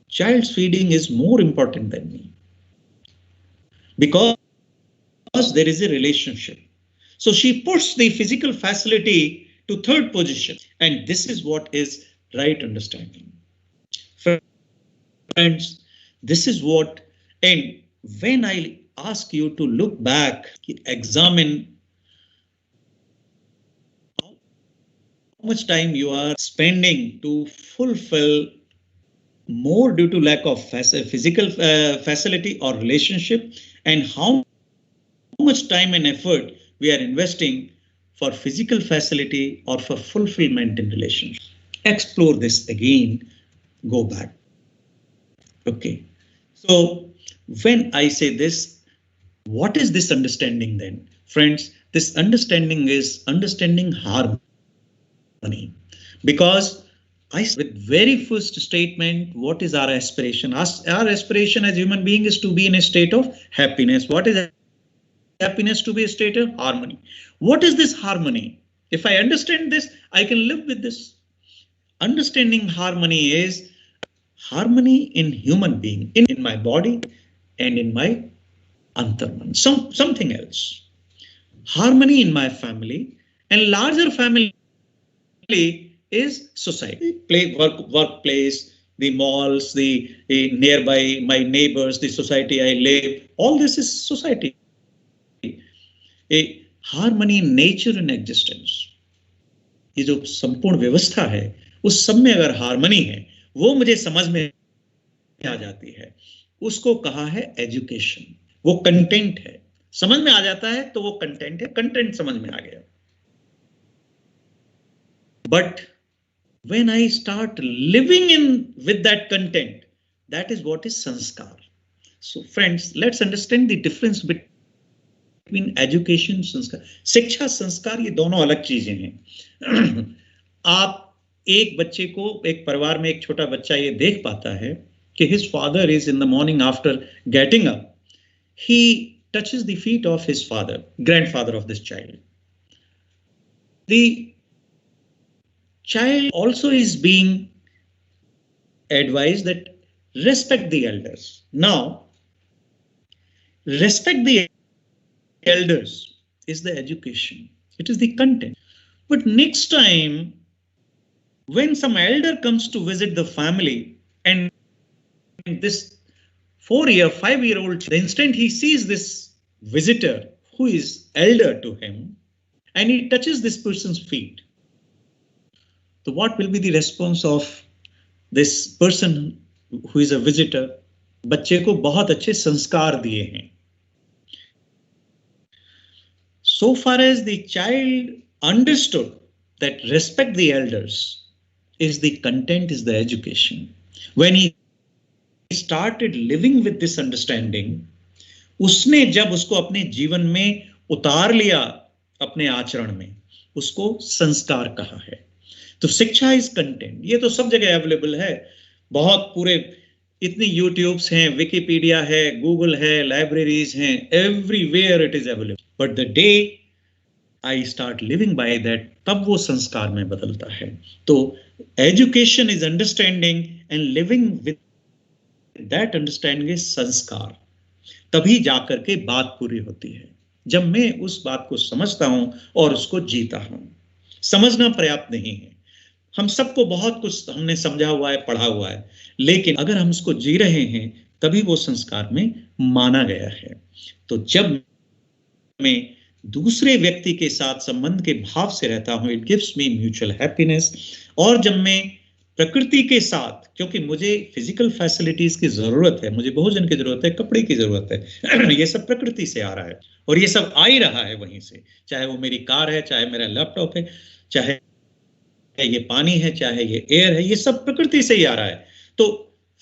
Child's feeding is more important than me because there is a relationship. So she puts the physical facility to third position, and this is what is right understanding. Friends, this is what, and when I ask you to look back, examine how much time you are spending to fulfill more due to lack of physical facility or relationship, and how much time and effort we are investing for physical facility or for fulfillment in relationship. Explore this again, go back. Okay, so when I say this, what is this understanding then? Friends, this understanding is understanding harmony, because with very first statement, what is our aspiration? Our aspiration as human being is to be in a state of happiness. What is happiness? To be a state of harmony. What is this harmony? If I understand this, I can live with this. Understanding harmony is harmony in human being, in my body and in my antarman, something else. Harmony in my family, and larger family is society, workplace, the malls, the nearby, my neighbors, the society I live, all this is society. A harmony in nature and existence. ये जो संपूर्ण व्यवस्था है, उस सब में अगर harmony है, वो मुझे समझ में आ जाती है, उसको कहा है एजुकेशन. वो कंटेंट है, समझ में आ जाता है तो वो कंटेंट है, कंटेंट समझ में आ गया. But when I start living in with that content, that is what is sanskar. So friends, let's understand the difference between education and sanskar. शिक्षा संस्कार ये दोनों अलग चीजें हैं. आप एक बच्चे को, एक परिवार में एक छोटा बच्चा ये देख पाता है कि his father is in the morning after getting up, he touches the feet of his father, grandfather of this child. The child also is being advised that respect the elders. Now, respect the elders is the education. It is the content. But next time, when some elder comes to visit the family, and this 4-year, 5-year-old, the instant he sees this visitor who is elder to him, and he touches this person's feet, so what will be the response of this person who is a visitor? बच्चे को बहुत अच्छे संस्कार दिए हैं. So far as the child understood that respect the elders is the content, is the education. When he started living with this understanding, उसने जब उसको अपने जीवन में उतार लिया अपने आचरण में, उसको संस्कार कहा है. तो शिक्षा इज कंटेंट. ये तो सब जगह अवेलेबल है, बहुत पूरे इतनी यूट्यूब्स हैं, विकिपीडिया है, गूगल है, लाइब्रेरीज हैं, everywhere it is available. But the day I start living by that, तब वो संस्कार में बदलता है. तो education is understanding and living with that understanding is संस्कार. तभी जाकर के बात पूरी होती है, जब मैं उस बात को समझता हूं और उसको जीता हूं. समझना पर्याप्त नहीं है. हम सबको बहुत कुछ हमने समझा हुआ है, पढ़ा हुआ है, लेकिन अगर हम उसको जी रहे हैं तभी वो संस्कार में माना गया है. तो जब मैं दूसरे व्यक्ति के साथ संबंध के भाव से रहता हूं, it gives me mutual happiness. और जब मैं प्रकृति के साथ, क्योंकि मुझे फिजिकल फैसिलिटीज की जरूरत है, मुझे भोजन की जरूरत है, कपड़े की जरूरत है, ये सब प्रकृति से आ रहा है और ये सब आ ही रहा है वहीं से. चाहे वो मेरी कार है, चाहे मेरा लैपटॉप है, चाहे ये पानी है, चाहे ये एयर है, ये सब प्रकृति से ही आ रहा है. तो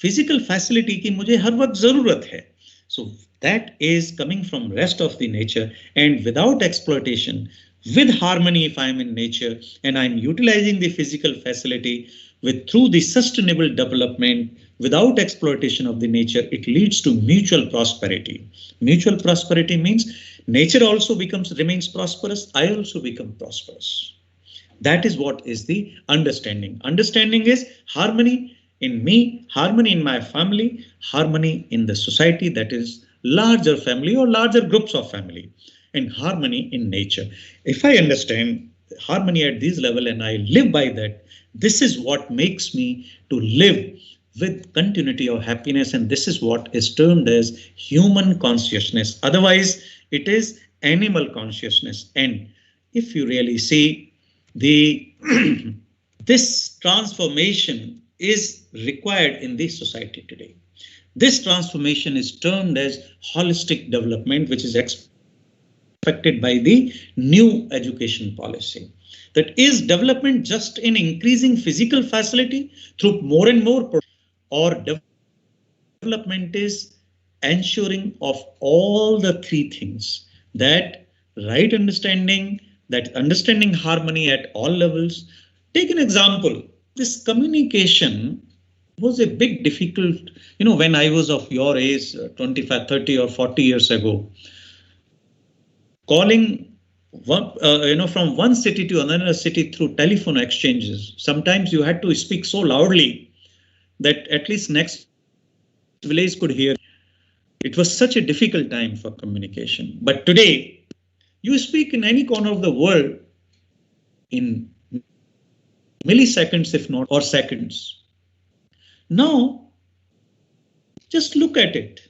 फिजिकल फैसिलिटी की मुझे हर वक्त जरूरत है. So that is coming from rest of the nature, and without exploitation, with harmony, if I am in nature and I am utilizing the physical facility with through the sustainable development without exploitation of the nature, it leads to mutual prosperity. Mutual prosperity means nature also remains prosperous, I also become prosperous. That is what is the understanding. Understanding is harmony in me, harmony in my family, harmony in the society, that is larger family or larger groups of family, and harmony in nature. If I understand harmony at this level and I live by that, this is what makes me to live with continuity of happiness, and this is what is termed as human consciousness. Otherwise, it is animal consciousness. And if you really see the this transformation is required in this society today. This transformation is termed as holistic development, which is expected by the new education policy. That is development just in increasing physical facility through more and more, or development is ensuring of all the three things, that right understanding, that understanding harmony at all levels. Take an example. This communication was a big difficult, when I was of your age, 25, 30 or 40 years ago, calling from one city to another city through telephone exchanges. Sometimes you had to speak so loudly that at least next village could hear. It was such a difficult time for communication. But today, you speak in any corner of the world in milliseconds, if not, or seconds. Now, just look at it.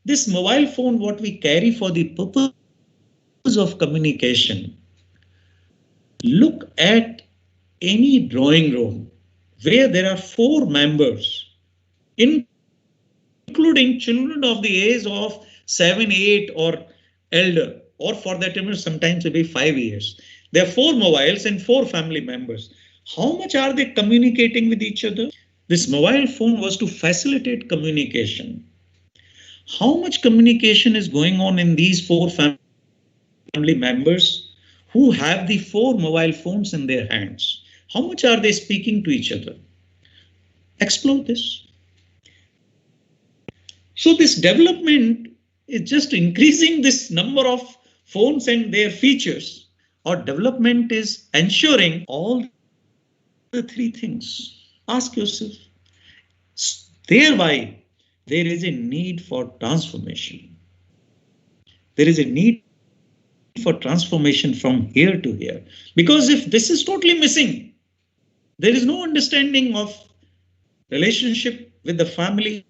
This mobile phone, what we carry for the purpose of communication. Look at any drawing room where there are 4 members, including children of the age of 7, 8 or elder, or for that matter sometimes it may be 5 years. There are 4 mobiles and 4 family members. How much are they communicating with each other? This mobile phone was to facilitate communication. How much communication is going on in these 4 family members who have the 4 mobile phones in their hands? How much are they speaking to each other? Explore this. So this development is just increasing this number of phones and their features, or development is ensuring all the 3 things. Ask yourself. Thereby, there is a need for transformation. There is a need for transformation from here to here. Because if this is totally missing, there is no understanding of relationship with the family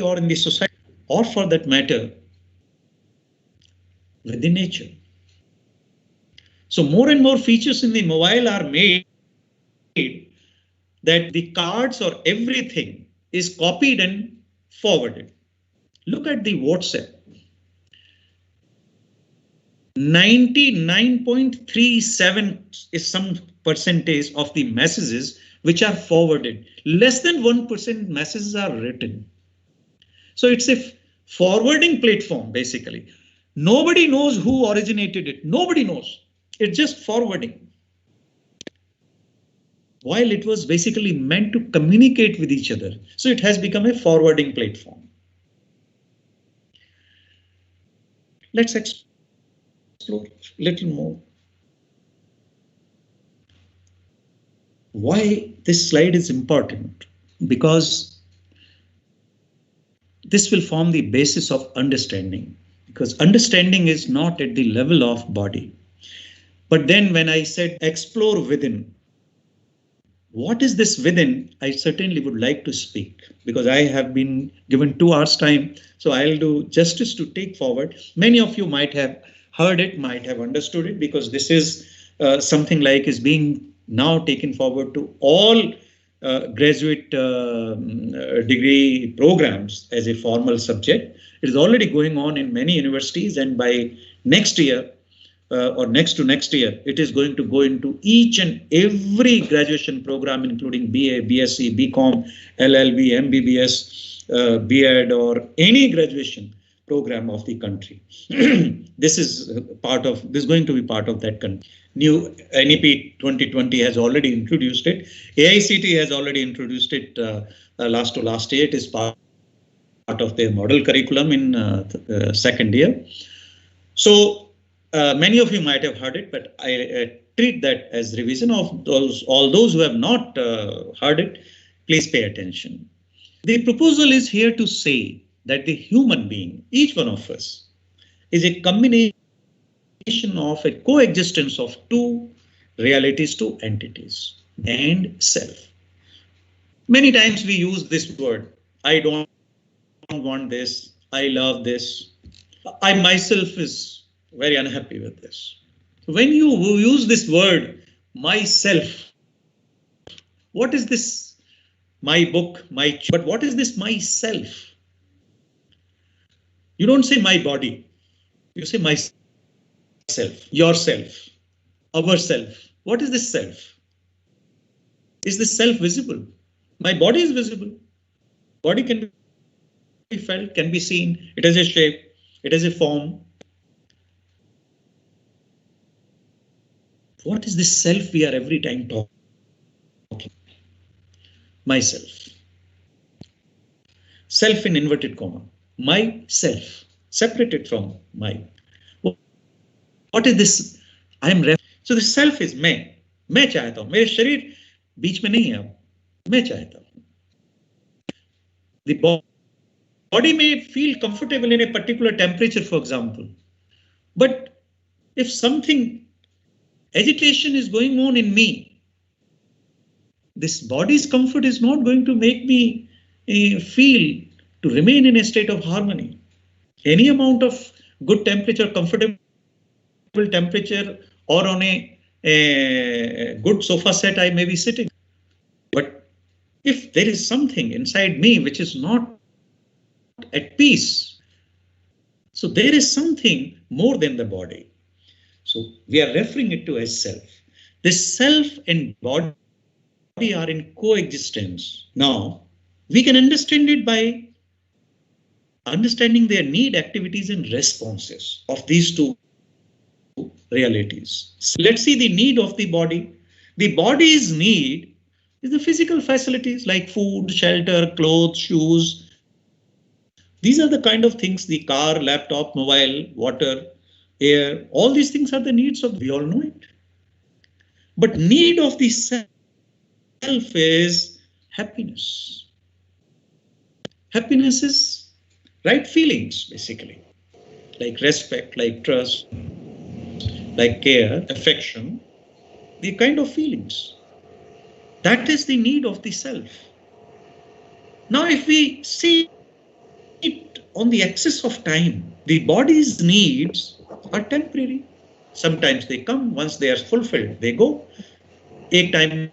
or in the society, or for that matter, with the nature. So more and more features in the mobile are made that the cards or everything is copied and forwarded. Look at the WhatsApp. 99.37 is some percentage of the messages which are forwarded. Less than 1% messages are written. So it's a forwarding platform, basically. Nobody knows who originated it. Nobody knows. It's just forwarding. While it was basically meant to communicate with each other. So it has become a forwarding platform. Let's explore a little more. Why this slide is important? Because this will form the basis of understanding. Because understanding is not at the level of body. But then when I said explore within, what is this within? I certainly would like to speak because I have been given 2 hours time. So I'll do justice to take forward. Many of you might have heard it, might have understood it, because this is something like is being now taken forward to all graduate degree programs as a formal subject. It is already going on in many universities, and by next year, or next to next year, it is going to go into each and every graduation program, including BA, BSc, BCom, LLB, MBBS, BEd, or any graduation program of the country. This is going to be part of that country. New NEP 2020 has already introduced it. AICTE has already introduced it last year. It is part of their model curriculum in second year. So many of you might have heard it, but I treat that as revision of all those who have not heard it. Please pay attention. The proposal is here to say that the human being, each one of us, is a combination of a coexistence of two realities, two entities, and self. Many times we use this word, I don't want this, I love this, I myself is very unhappy with this. When you use this word, myself, what is this? My book, but what is this myself? You don't say my body, you say myself, yourself, ourself. What is this self? Is this self visible? My body is visible. Body can be felt, can be seen. It has a shape, it has a form. What is this self we are every time talking? Myself. Self in inverted comma. Myself. Separated from my. What is this? I am. So the self is मैं चाहता हूँ. मेरे शरीर बीच में नहीं है अब. मैं चाहता हूँ. The body may feel comfortable in a particular temperature, for example. But if something agitation is going on in me, this body's comfort is not going to make me feel to remain in a state of harmony. Any amount of good temperature, comfortable temperature, or on a good sofa set I may be sitting. But if there is something inside me which is not at peace, so there is something more than the body. So we are referring it to as self. This self and body are in coexistence. Now, we can understand it by understanding their need, activities, and responses of these two realities. So let's see the need of the body. The body's need is the physical facilities like food, shelter, clothes, shoes. These are the kind of things, the car, laptop, mobile, water, air, all these things are the needs of, we all know it. But need of the self is happiness. Happiness is right feelings, basically, like respect, like trust, like care, affection, the kind of feelings. That is the need of the self. Now, if we see it on the axis of time, the body's needs are temporary. Sometimes they come, once they are fulfilled, they go. एक time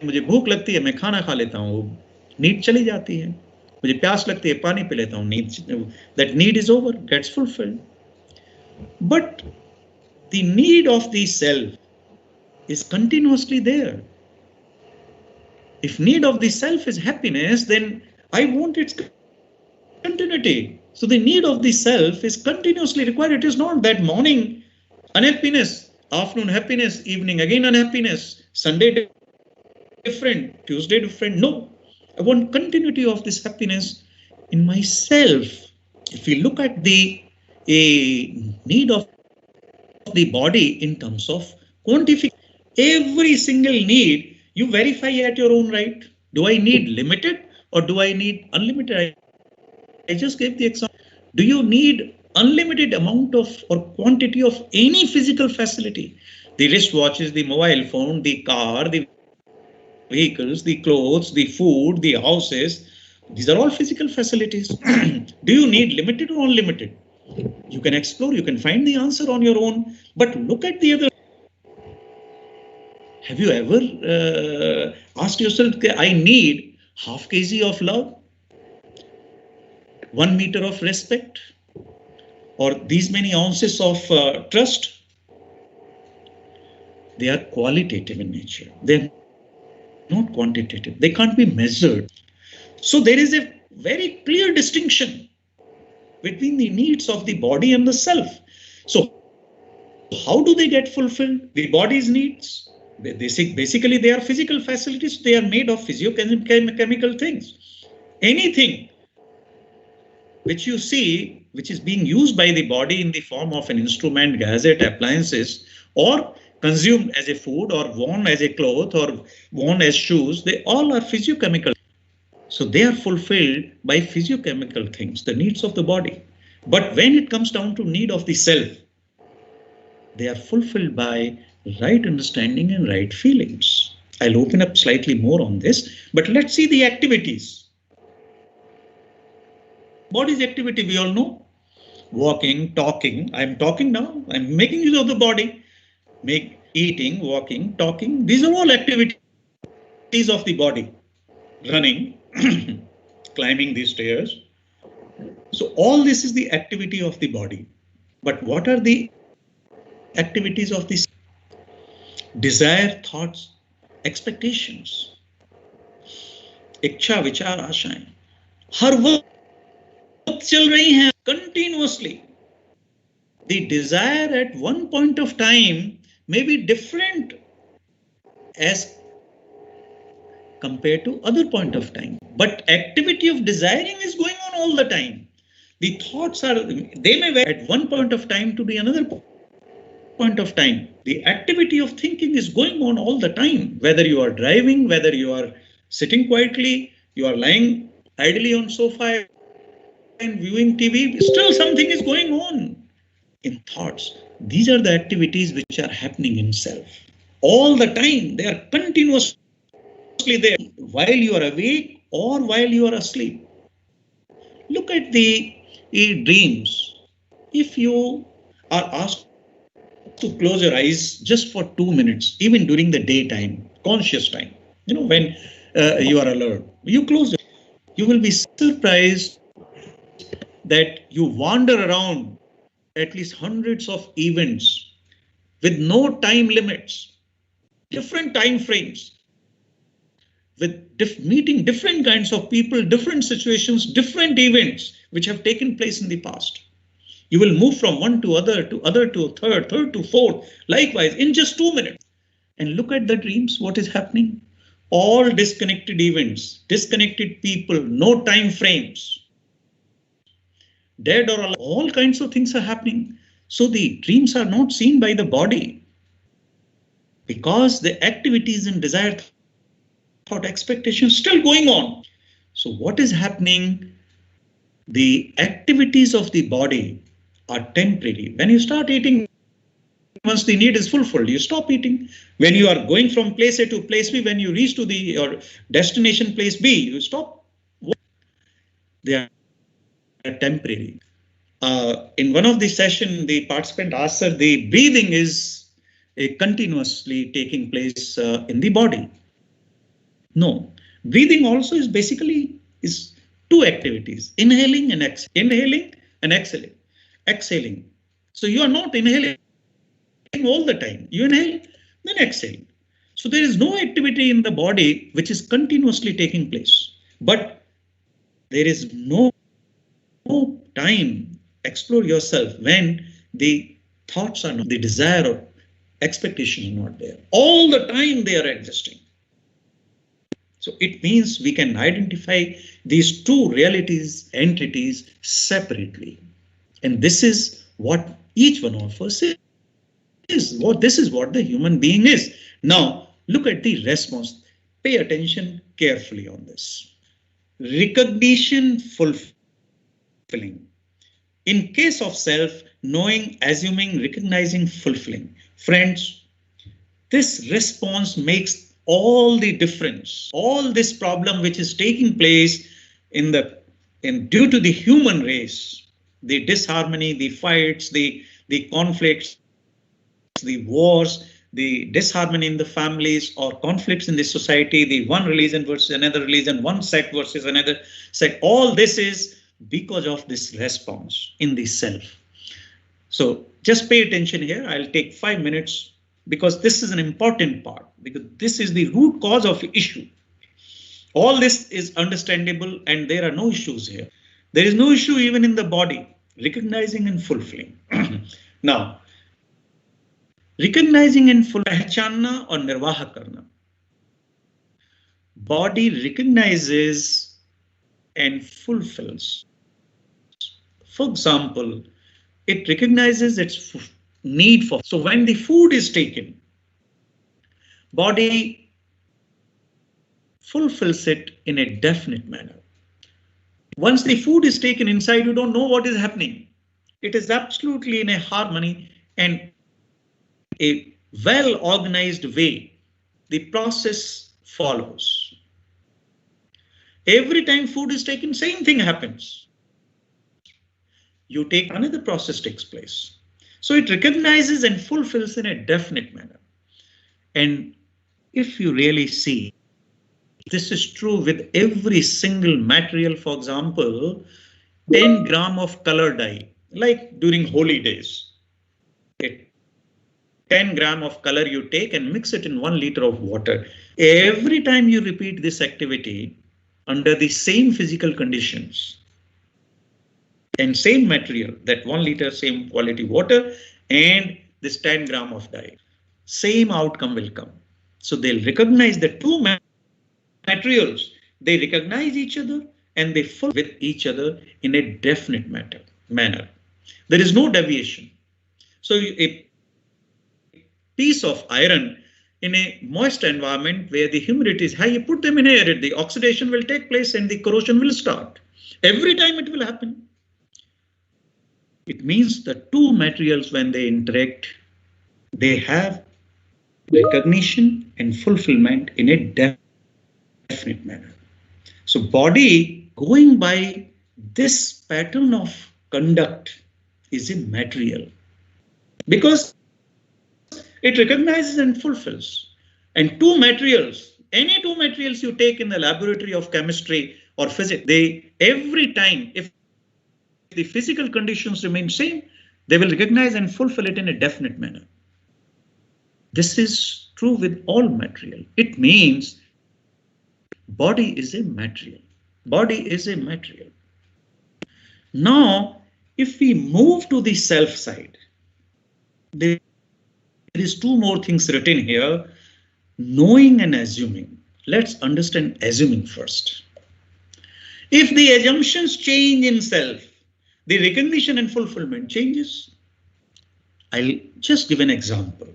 मुझे भूख लगती है, मैं खाना खा लेता हूँ, नीड चली जाती है. मुझे प्यास लगती है, पानी पी लेता हूँ, that need is over, gets fulfilled. But the need of the self is continuously there. If need of the self is happiness, then I want its continuity. So the need of the self is continuously required. It is not that morning unhappiness, afternoon happiness, evening again unhappiness, Sunday different, Tuesday different. No, I want continuity of this happiness in myself. If we look at the need of the body in terms of quantification, every single need you verify at your own right. Do I need limited or do I need unlimited? I just gave the example. Do you need unlimited amount of or quantity of any physical facility? The wristwatches, the mobile phone, the car, the vehicles, the clothes, the food, the houses. These are all physical facilities. Do you need limited or unlimited? You can explore, you can find the answer on your own, but look at the other. Have you ever asked yourself, I need half kg of love, 1 meter of respect, or these many ounces of trust? They are qualitative in nature. They're not quantitative. They can't be measured. So there is a very clear distinction between the needs of the body and the self. So how do they get fulfilled? The body's needs. Basically, they are physical facilities. They are made of physiochemical things. Anything which you see, which is being used by the body in the form of an instrument, gadget, appliances, or consumed as a food, or worn as a cloth, or worn as shoes, they all are physiochemical. So they are fulfilled by physiochemical things, the needs of the body. But when it comes down to need of the self, they are fulfilled by right understanding and right feelings. I'll open up slightly more on this, but let's see the activities. Body's activity, we all know. Walking, talking. I'm talking now. I'm making use of the body. Eating, walking, talking. These are all activities of the body. Running, climbing these stairs. So all this is the activity of the body. But what are the activities of this? Desire, thoughts, expectations. इच्छा, विचार, आशाएं हर वक्त चल रही हैं continuously. The desire at one point of time may be different as compared to other point of time, but activity of desiring is going on all the time. The thoughts are, they may vary at one point of time to the another point of time. The activity of thinking is going on all the time, whether you are driving, whether you are sitting quietly, you are lying idly on sofa and viewing TV, still something is going on in thoughts. These are the activities which are happening in self all the time. They are continuously there while you are awake or while you are asleep. Look at the dreams. If you are asked to close your eyes just for 2 minutes, even during the daytime, conscious time, when you are alert, you close your eyes, you will be surprised that you wander around at least hundreds of events with no time limits, different time frames, with meeting different kinds of people, different situations, different events which have taken place in the past. You will move from one to other to third to fourth, likewise in just 2 minutes. And look at the dreams, what is happening? All disconnected events, disconnected people, no time frames. Dead or alive, all kinds of things are happening. So the dreams are not seen by the body because the activities and desire, thought, expectation still going on. So what is happening? The activities of the body are temporary. When you start eating once the need is fulfilled, you stop eating. When you are going from place A to place B, when you reach to your destination place B, you stop. They are temporary. In one of the session, the participant asked, sir, the breathing is continuously taking place in the body. No, breathing also is basically two activities: inhaling and exhaling. Inhaling and exhaling. Exhaling. So you are not inhaling all the time. You inhale, then exhale. So there is no activity in the body which is continuously taking place. But there is no time. Explore yourself when the thoughts are not, the desire or expectation is not there. All the time they are existing. So it means we can identify these two realities, entities separately. And this is what each one of us is. This is what the human being is. Now, look at the response. Pay attention carefully on this. Recognition, fulfilling. In case of self, knowing, assuming, recognizing, fulfilling. Friends, this response makes all the difference. All this problem which is taking place due to the human race, the disharmony, the fights, the conflicts, the wars, the disharmony in the families or conflicts in the society, the one religion versus another religion, one sect versus another sect. All this is because of this response in the self. So just pay attention here. I'll take 5 minutes because this is an important part, because this is the root cause of issue. All this is understandable and there are no issues here. There is no issue even in the body. Recognizing and fulfilling. Now, recognizing and पहचानना और निर्वाह करना. Body recognizes and fulfills. For example, it recognizes its need for. So when the food is taken, body fulfills it in a definite manner. Once the food is taken inside, you don't know what is happening. It is absolutely in a harmony and a well-organized way. The process follows. Every time food is taken, same thing happens. You take another process takes place. So it recognizes and fulfills in a definite manner. And if you really see, this is true with every single material. For example, 10 gram of color dye, like during holy days. 10 gram of color you take and mix it in 1 liter of water. Every time you repeat this activity under the same physical conditions and same material, that 1 liter, same quality water and this 10 gram of dye, same outcome will come. So they'll recognize the two materials. They recognize each other and they fulfill with each other in a definite manner. There is no deviation. So a piece of iron in a moist environment where the humidity is high, you put them in air, the oxidation will take place and the corrosion will start. Every time it will happen. It means the two materials, when they interact, they have recognition and fulfillment in a definite manner. So body going by this pattern of conduct is a material because it recognizes and fulfills. And two materials, any two materials you take in the laboratory of chemistry or physics, they every time, if the physical conditions remain same, they will recognize and fulfill it in a definite manner. This is true with all material. It means body is a material. Body is a material. Now, if we move to the self side, there is two more things written here, knowing and assuming. Let's understand assuming first. If the assumptions change in self, the recognition and fulfillment changes. I'll just give an example.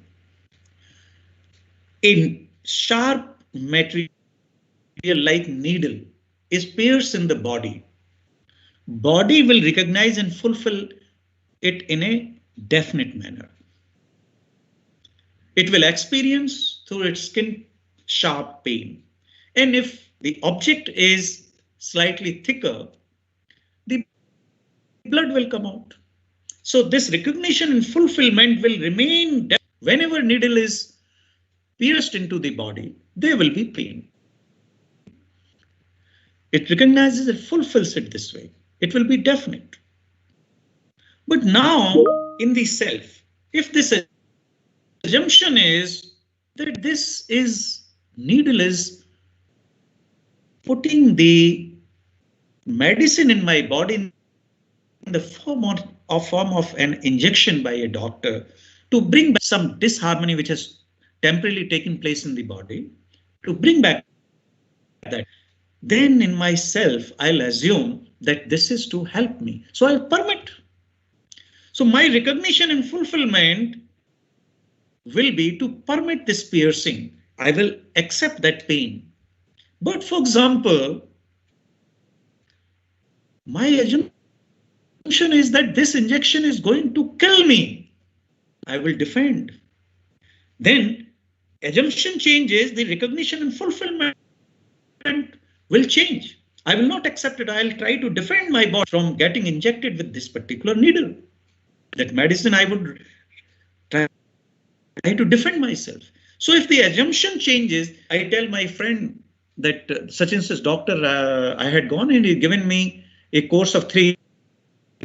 A sharp material like needle is pierced in the body. Body will recognize and fulfill it in a definite manner. It will experience through its skin sharp pain. And if the object is slightly thicker, the blood will come out. So this recognition and fulfillment will remain. Whenever needle is pierced into the body, there will be pain. It recognizes and fulfills it this way. It will be definite. But now in the self, if this assumption is that this is needle is putting the medicine in my body in the form of an injection by a doctor to bring back some disharmony which has temporarily taken place in the body, to bring back that, then in myself I'll assume that this is to help me. So I'll permit. So my recognition and fulfillment will be to permit this piercing. I will accept that pain. But for example, my assumption is that this injection is going to kill me. I will defend. Then assumption changes, the recognition and fulfillment will change. I will not accept it. I'll try to defend my body from getting injected with this particular needle. That medicine, I would try to defend myself. So if the assumption changes, I tell my friend that such and such doctor, I had gone and he given me a course of 3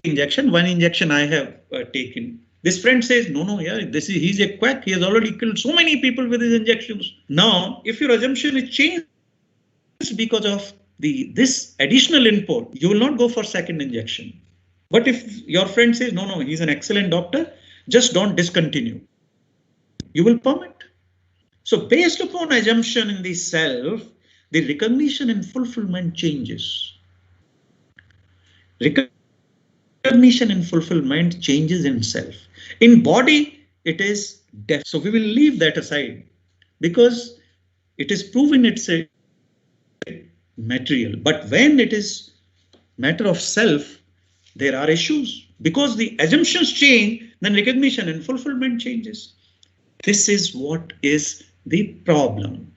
injections. 1 injection I have taken. This friend says, no, yeah, he's a quack. He has already killed so many people with his injections. Now, if your assumption is changed because of this additional input, you will not go for second injection. But if your friend says, no, he's an excellent doctor, just don't discontinue. You will permit. So based upon assumption in the self, the recognition and fulfillment changes. Recognition and fulfillment changes in self. In body, it is death. So we will leave that aside because it is proven it's a material. But when it is matter of self, there are issues. Because the assumptions change, then recognition and fulfillment changes. This is what is the problem.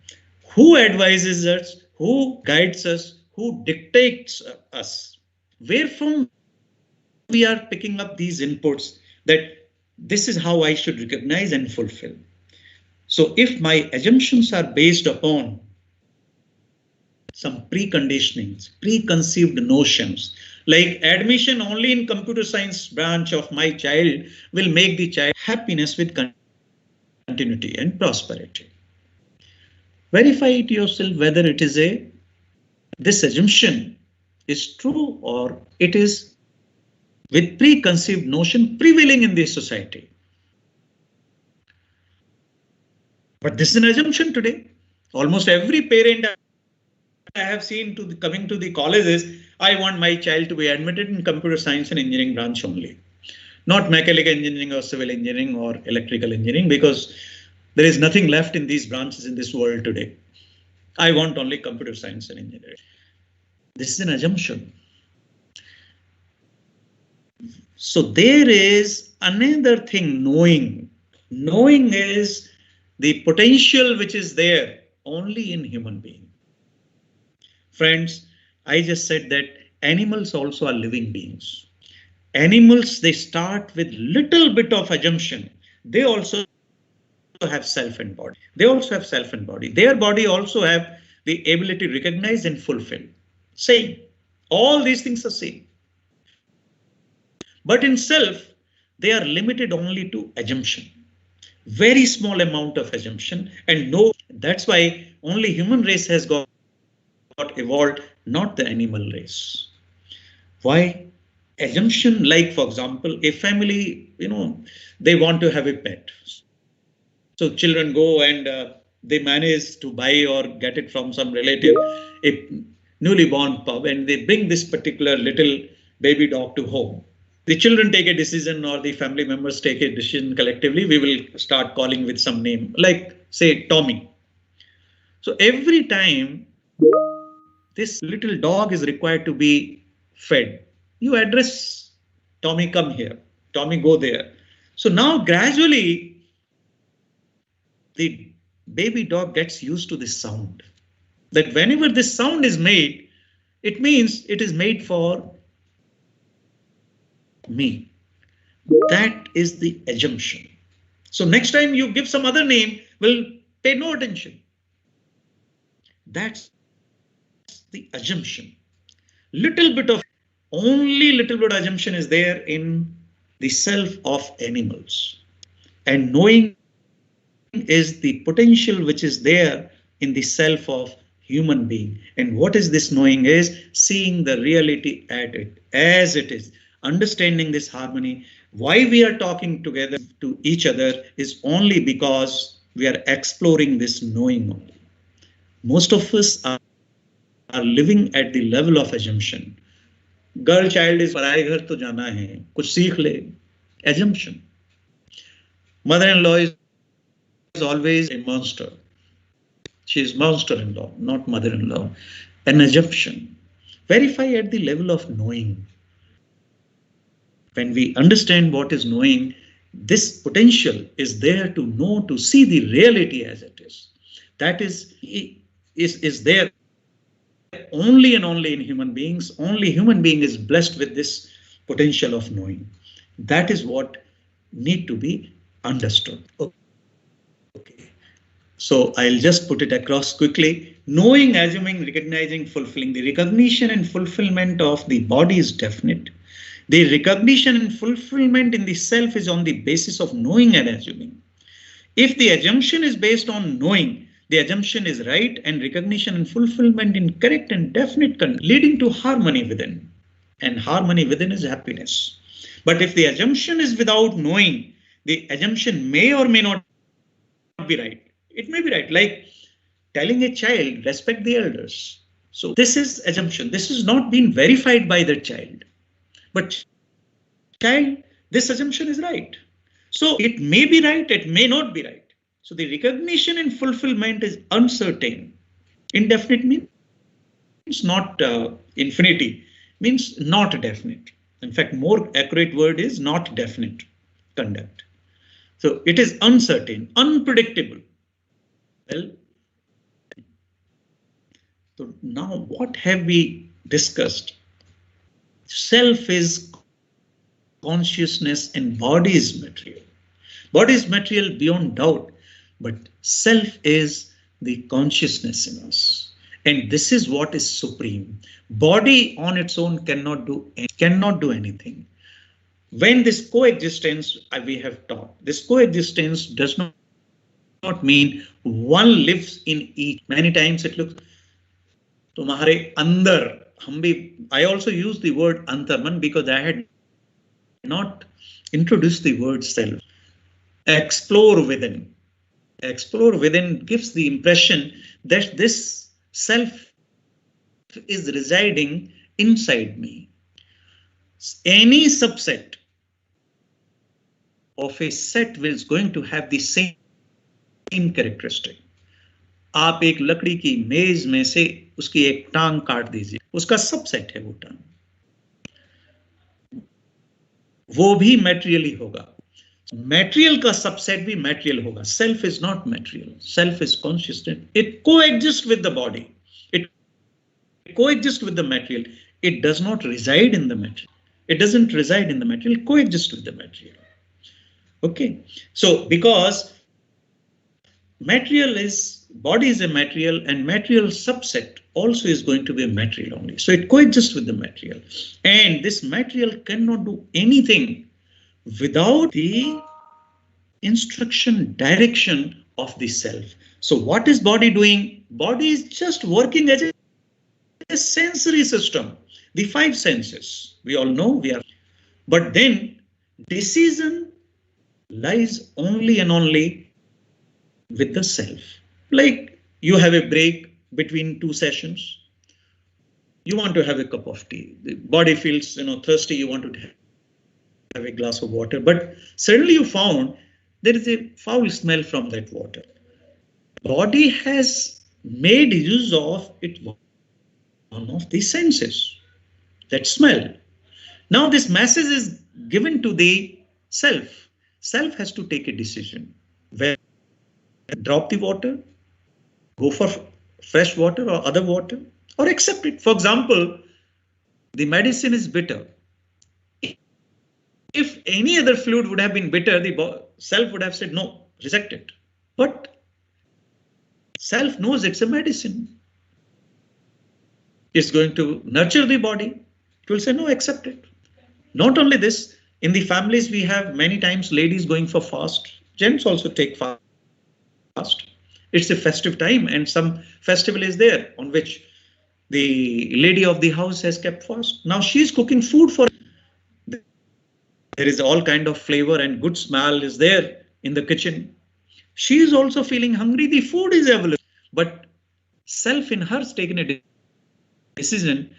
Who advises us? Who guides us? Who dictates us? Where from we are picking up these inputs that this is how I should recognize and fulfill. So if my assumptions are based upon some preconditionings, preconceived notions, like admission only in computer science branch of my child will make the child happiness with continuity and prosperity. Verify it yourself whether it is this assumption is true or it is with preconceived notion prevailing in this society. But this is an assumption today. Almost every parent I have seen coming to the colleges, I want my child to be admitted in computer science and engineering branch only. Not mechanical engineering or civil engineering or electrical engineering, because there is nothing left in these branches in this world today. I want only computer science and engineering. This is an assumption. So there is another thing, knowing. Knowing is the potential which is there only in human being. Friends, I just said that animals also are living beings. Animals, they start with little bit of assumption. They also have self and body. They also have self and body. Their body also have the ability to recognize and fulfill. Same. All these things are same. But in self, they are limited only to assumption. Very small amount of assumption and no. That's why only human race has got evolved, not the animal race. Why? Assumption, like for example, a family, they want to have a pet. So children go and they manage to buy or get it from some relative, a newly born pup, and they bring this particular little baby dog to home. The children take a decision or the family members take a decision collectively. We will start calling with some name, like say Tommy. So every time this little dog is required to be fed, you address Tommy, come here, Tommy, go there. So now gradually the baby dog gets used to this sound. That whenever this sound is made, it means it is made for me. That is the assumption. So next time you give some other name, will pay no attention. That's the assumption. Only little bit of assumption is there in the self of animals. And knowing is the potential which is there in the self of human being. And what is this knowing is seeing the reality at it as it is, understanding this harmony. Why we are talking together to each other is only because we are exploring this knowing only. Most of us are living at the level of assumption. Girl child is पराए घर तो जाना है, कुछ सीख ले. Assumption. Mother-in-law is always a monster. She is monster-in-law, not mother-in-law. An assumption. Verify at the level of knowing. When we understand what is knowing, this potential is there to know, to see the reality as it is. That is there only and only in human beings. Only human being is blessed with this potential of knowing. That is what need to be understood. Okay. So I'll just put it across quickly. Knowing, assuming, recognizing, fulfilling. The recognition and fulfillment of the body is definite. The recognition and fulfillment in the self is on the basis of knowing and assuming. If the assumption is based on knowing, the assumption is right and recognition and fulfillment in correct and definite, leading to harmony within. And harmony within is happiness. But if the assumption is without knowing, the assumption may or may not be right. It may be right, like telling a child, respect the elders. So this is assumption. This is not being verified by the child. But child, this assumption is right. So it may be right, it may not be right. So the recognition and fulfillment is uncertain. Indefinite means not infinity, means not definite. In fact, more accurate word is not definite conduct. So it is uncertain, unpredictable. Well, so now what have we discussed? Self is consciousness and body is material. Body is material beyond doubt, but self is the consciousness in us. And this is what is supreme. Body on its own cannot do anything. When this coexistence we have taught, this coexistence does not mean one lives in each. Many times it looks तुम्हारे अंदर. I also use the word antarman because I had not introduced the word self. Explore within. Explore within gives the impression that this self is residing inside me. Any subset of a set is going to have the same characteristic. आप एक लकड़ी की मेज में से उसकी एक टांग काट दीजिए, उसका सबसेट है वो टांग, वो भी मटेरियल ही होगा. मटेरियल का सबसेट भी मटेरियल होगा. Self is not material, self is consciousness. It coexist with the body, it coexist with the material. It does not reside in the material. It doesn't reside in the material, coexist with the material. Okay, so because material is, body is a material and material subset also is going to be a material only. So it coexists with the material, and this material cannot do anything without the instruction, direction of the self. So what is body doing? Body is just working as a sensory system. The five senses, we all know we are, but then decision lies only and only with the self. Like you have a break between two sessions. You want to have a cup of tea. The body feels, thirsty. You want to have a glass of water, but suddenly you found there is a foul smell from that water. Body has made use of it, one of the senses. That smell. Now this message is given to the self. Self has to take a decision. Whether drop the water, go for fresh water or other water, or accept it. For example, the medicine is bitter. If any other fluid would have been bitter, the self would have said, no, reject it. But self knows it's a medicine. It's going to nurture the body. It will say, no, accept it. Not only this, in the families, we have many times ladies going for fast. Gents also take fast. It's a festive time and some festival is there on which the lady of the house has kept fast. Now she's cooking food for. There is all kind of flavor and good smell is there in the kitchen. She is also feeling hungry. The food is available, but self in her has taken a decision.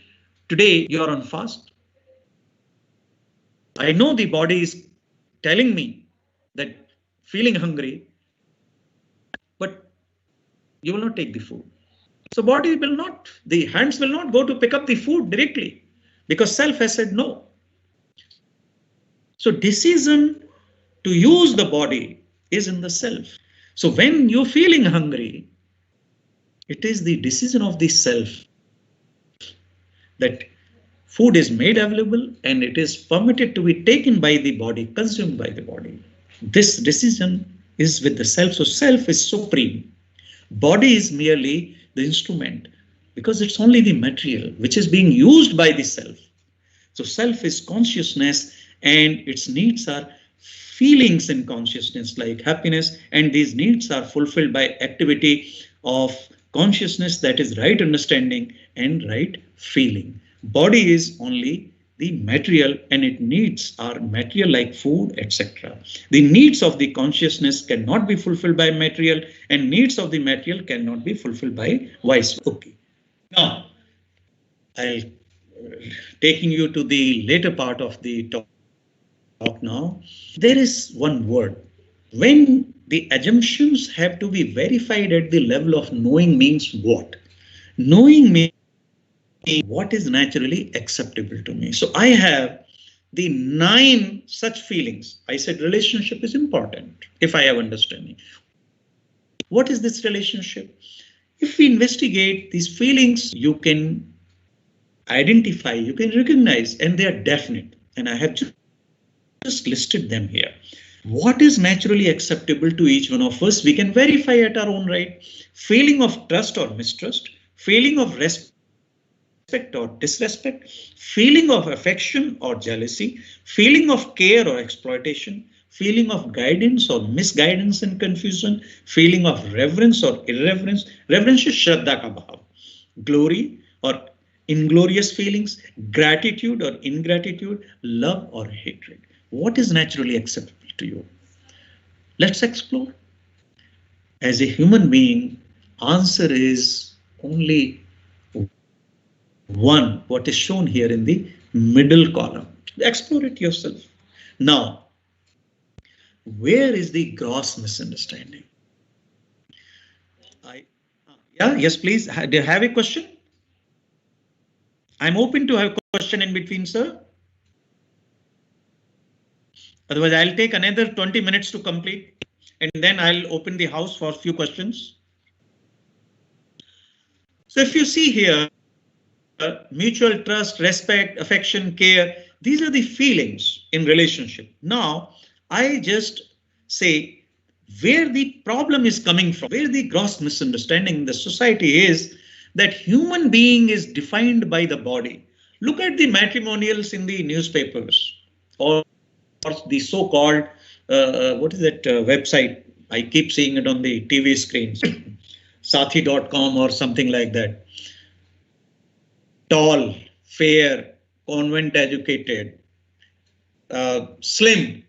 Today you are on fast. I know the body is telling me that feeling hungry, but you will not take the food. So body will not, the hands will not go to pick up the food directly because self has said no. So decision to use the body is in the self. So when you're feeling hungry, it is the decision of the self that food is made available and it is permitted to be taken by the body, consumed by the body. This decision is with the self. So self is supreme. Body is merely the instrument because it's only the material which is being used by the self. So self is consciousness and its needs are feelings in consciousness like happiness, and these needs are fulfilled by activity of consciousness, that is right understanding and right feeling. Body is only the material and its needs are material like food, etc. The needs of the consciousness cannot be fulfilled by material and needs of the material cannot be fulfilled by vice versa. Okay. Now, I'll taking you to the later part of the talk now. There is one word. When the assumptions have to be verified at the level of knowing means what? Knowing means what is naturally acceptable to me. So I have the 9 such feelings. I said relationship is important if I have understanding. What is this relationship? If we investigate these feelings, you can identify, you can recognize, and they are definite. And I have just listed them here. What is naturally acceptable to each one of us? We can verify at our own right. Feeling of trust or mistrust, feeling of respect or disrespect, feeling of affection or jealousy, feeling of care or exploitation, feeling of guidance or misguidance and confusion, feeling of reverence or irreverence. Reverence is Shraddha ka bhav. Glory or inglorious feelings, gratitude or ingratitude, love or hatred. What is naturally acceptable to you? Let's explore. As a human being, answer is only one, what is shown here in the middle column. Explore it yourself. Now, where is the gross misunderstanding? Yes, please. Do you have a question? I'm open to have a question in between, sir. Otherwise, I'll take another 20 minutes to complete and then I'll open the house for a few questions. So if you see here, mutual trust, respect, affection, care, these are the feelings in relationship. Now, I just say where the problem is coming from, where the gross misunderstanding in the society is that human being is defined by the body. Look at the matrimonials in the newspapers or the so-called, what is that website? I keep seeing it on the TV screens, Sathi.com or something like that. Tall, fair, convent educated, slim,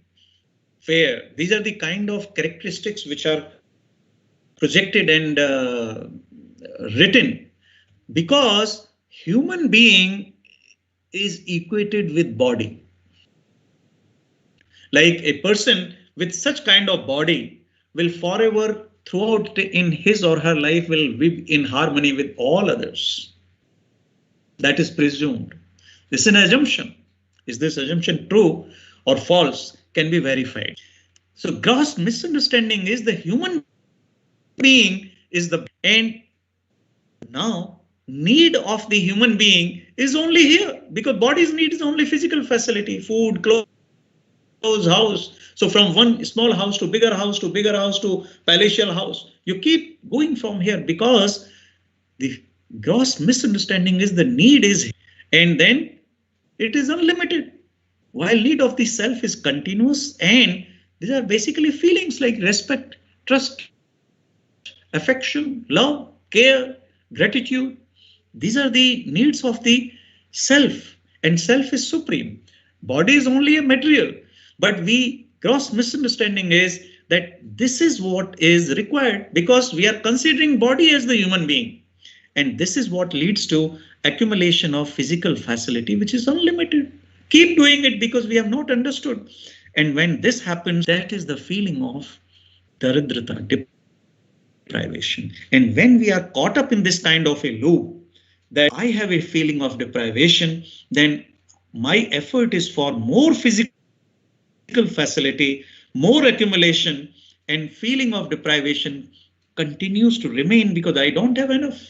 fair. These are the kind of characteristics which are projected and written because human being is equated with body. Like a person with such kind of body will forever throughout in his or her life will live in harmony with all others. That is presumed. This is an assumption. Is this assumption true or false? Can be verified. So gross misunderstanding is the human being is the, and now need of the human being is only here, because body's need is only physical facility, food, clothes, house. So from one small house to bigger house to bigger house to palatial house, you keep going from here, because the gross misunderstanding is the need is, and then it is unlimited, while need of the self is continuous. And these are basically feelings like respect, trust, affection, love, care, gratitude. These are the needs of the self, and self is supreme. Body is only a material, but we gross misunderstanding is that this is what is required, because we are considering body as the human being. And this is what leads to accumulation of physical facility, which is unlimited. Keep doing it because we have not understood. And when this happens, that is the feeling of daridrata, deprivation. And when we are caught up in this kind of a loop, that I have a feeling of deprivation, then my effort is for more physical facility, more accumulation, and feeling of deprivation continues to remain because I don't have enough.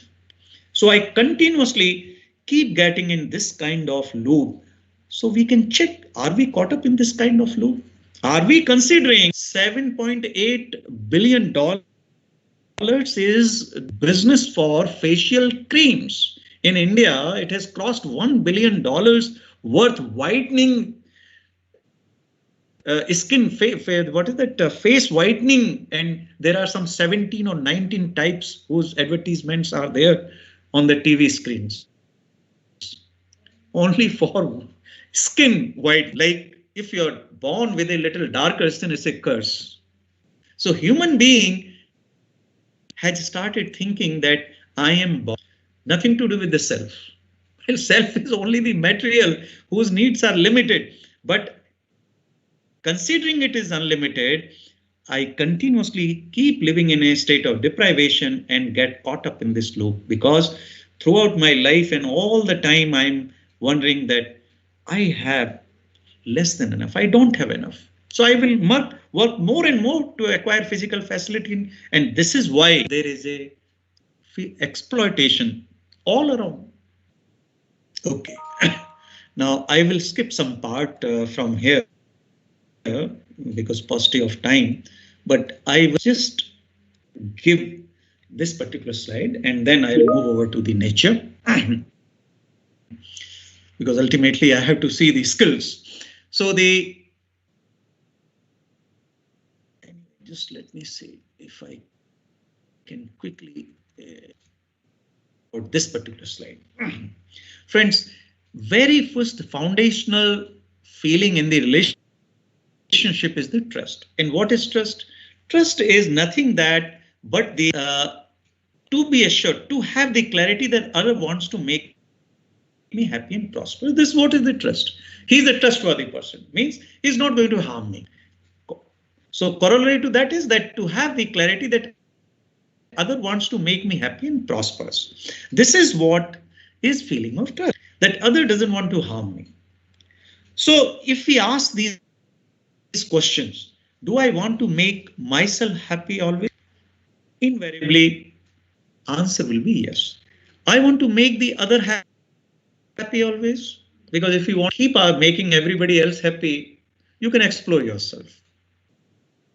So I continuously keep getting in this kind of loop. So we can check, are we caught up in this kind of loop? Are we considering $7.8 billion is business for facial creams? In India, it has crossed $1 billion worth whitening skin, what is that, face whitening, and there are some 17 or 19 types whose advertisements are there on the TV screens. Only for skin white, like if you're born with a little darker skin, it's a curse. So human being has started thinking that I am born, nothing to do with the self. Well, self is only the material whose needs are limited, but considering it is unlimited, I continuously keep living in a state of deprivation and get caught up in this loop, because throughout my life and all the time I'm wondering that I have less than enough. I don't have enough. So I will work more and more to acquire physical facility. And this is why there is a exploitation all around. Okay. Now I will skip some part from here because paucity of time, but I will just give this particular slide and then I will move over to the nature because ultimately I have to see the skills. So just let me see if I can quickly put this particular slide. Friends, very first foundational feeling in the relationship is the trust. And what is trust? Trust is nothing that but the to be assured, to have the clarity that other wants to make me happy and prosperous. This is what is the trust. He's a trustworthy person, means he's not going to harm me. So corollary to that is that to have the clarity that other wants to make me happy and prosperous. This is what is feeling of trust, that other doesn't want to harm me. So if we ask these questions, do I want to make myself happy always? Invariably, answer will be yes. I want to make the other happy always, because if you want to keep making everybody else happy, you can explore yourself.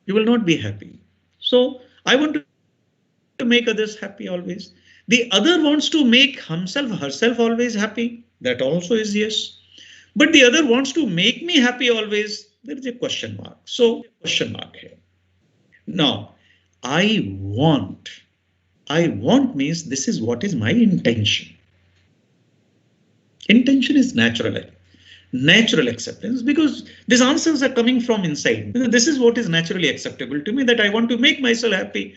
You will not be happy. So I want to make others happy always. The other wants to make himself, herself always happy. That also is yes. But the other wants to make me happy always. There is a question mark. So question mark here. Now, I want means this is what is my intention. Intention is natural acceptance, because these answers are coming from inside. This is what is naturally acceptable to me, that I want to make myself happy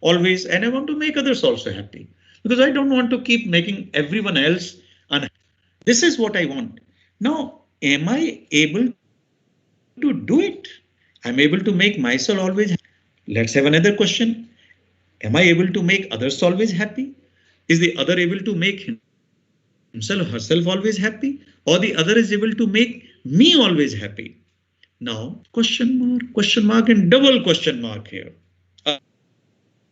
always, and I want to make others also happy, because I don't want to keep making everyone else unhappy. This is what I want. Now, am I able to do it? I'm able to make myself always happy. Let's have another question. Am I able to make others always happy? Is the other able to make himself, herself always happy? Or the other is able to make me always happy? Now, question mark and double question mark here.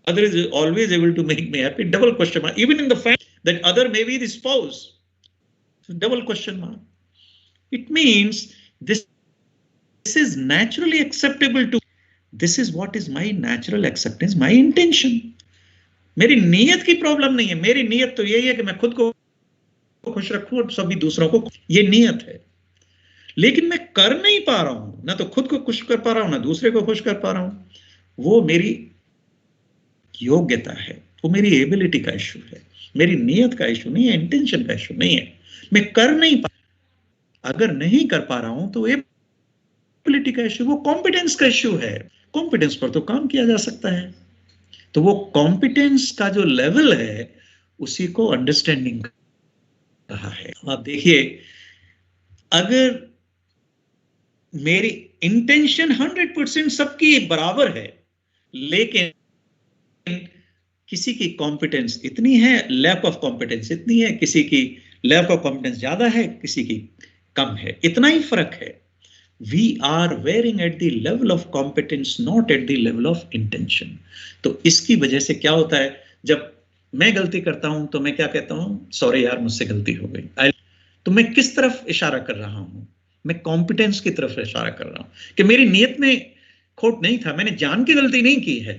other is always able to make me happy, double question mark. Even in the fact that other may be the spouse, double question mark. It means this is naturally acceptable to, this is what is my natural acceptance, my intention. मेरी नीयत की problem नहीं है, मेरी नीयत तो यही है कि मैं खुद को खुश रखूं और सभी दूसरों को, ये नीयत है। लेकिन मैं कर नहीं पा रहा हूं, ना तो खुद को खुश कर पा रहा हूं, ना दूसरे को खुश कर पा रहा हूं। वो मेरी योग्यता है, वो मेरी एबिलिटी का इश्यू है, मेरी नीयत का इश्यू नहीं है, इंटेंशन का इश्यू नहीं है। मैं कर नहीं पा, अगर नहीं कर पा रहा हूं तो एबिलिटी का इश्यू, वो कॉम्पिटेंस का इश्यू है। कॉम्पिटेंस पर तो काम किया जा सकता है। तो वो कॉम्पिटेंस का जो लेवल है उसी को अंडरस्टैंडिंग कहा है। आप देखिए, अगर मेरी इंटेंशन 100% सबकी बराबर है, लेकिन किसी की कॉम्पिटेंस इतनी है, लैक ऑफ कॉम्पिटेंस इतनी है, किसी की लैक ऑफ कॉम्पिटेंस ज्यादा है, किसी की कम है, इतना ही फर्क है। We are varying at the level of competence, not at the level of intention. तो इसकी वजह से क्या होता है, जब मैं गलती करता हूं तो मैं क्या कहता हूं, सॉरी यार मुझसे गलती हो गई। तो मैं किस तरफ इशारा कर रहा हूं, मैं कॉम्पिटेंस की तरफ इशारा कर रहा हूं कि मेरी नीयत में खोट नहीं था, मैंने जान के गलती नहीं की है।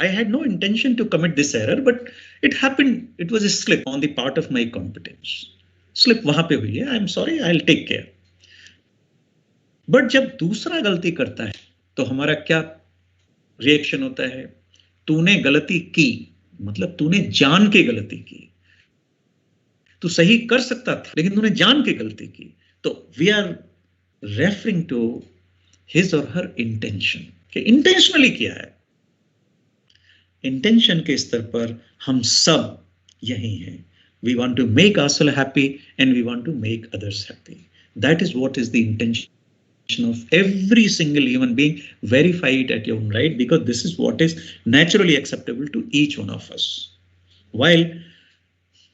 I had no intention to commit this error, but it happened. It was a slip on the part of my competence. Slip वहां पे हुई है, I'm sorry, I'll take care. But जब दूसरा गलती करता है तो हमारा क्या रिएक्शन होता है, तूने गलती की, मतलब तूने जान के गलती की, तू सही कर सकता था लेकिन तूने जान के गलती की। तो we are referring to his or her intention, कि इंटेंशनली किया है। इंटेंशन के स्तर पर हम सब यही हैं। We want to make ourselves happy and we want to make others happy. That is what is the intention of every single human being. Verify it at your own right, because this is what is naturally acceptable to each one of us. While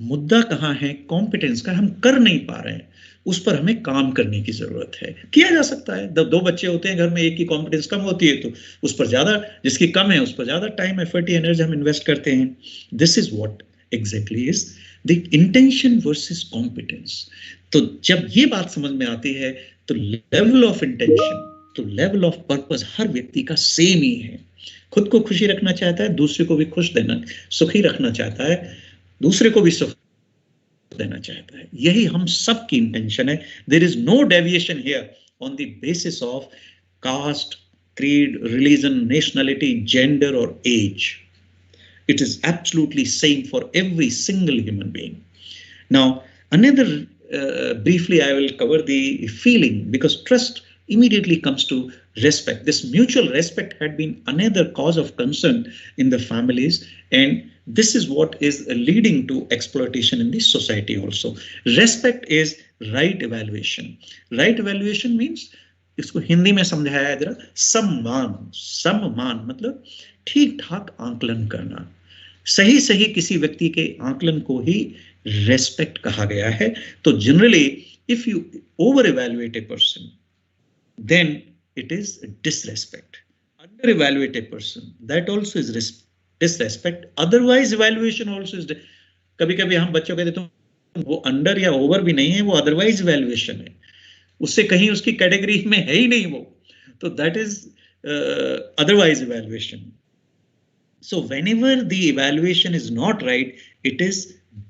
मुद्दा कहाँ है, competence का, हम कर नहीं पा रहे हैं, उस पर हमें काम करने की जरूरत है। किया जा सकता है, दो बच्चे होते हैं घर में, एक की कॉम्पिटेंस कम होती है तो उस पर ज्यादा, जिसकी कम है उस पर ज्यादा टाइम, एफर्ट, एनर्जी हम इन्वेस्ट करते हैं। This is what exactly is the intention versus competence. तो जब ये बात समझ में आती है तो लेवल ऑफ इंटेंशन, तो लेवल ऑफ पर्पस हर व्यक्ति का सेम ही है। खुद को खुशी रखना चाहता है, दूसरे को भी खुश देना, सुखी रखना चाहता है, दूसरे को भी सुख देना चाहता है। यही हम सब की इंटेंशन है। There is no deviation here on the basis of caste, creed, religion, nationality, gender or age. It is absolutely same for every single human being. Now, another briefly, I will cover the feeling, because trust immediately comes to respect. This mutual respect had been another cause of concern in the families, and this is what is leading to exploitation in the society also. Respect is right evaluation. Right evaluation means, इसको हिंदी में समझाया है जरा, सम्मान। सम्मान मतलब ठीक ठाक आंकलन करना। सही सही किसी व्यक्ति के आंकलन को ही रेस्पेक्ट कहा गया है। तो generally if you over evaluate a person, then it is disrespect. Under evaluate a person, that also is disrespect. Otherwise evaluation also is. कभी कभी हम बच्चों कहते हैं वो अंडर या ओवर भी नहीं है, वो अदरवाइज इवैल्यूएशन है, उससे कहीं उसकी कैटेगरी में है ही नहीं वो, तो that is otherwise evaluation. So whenever the evaluation is not right, it is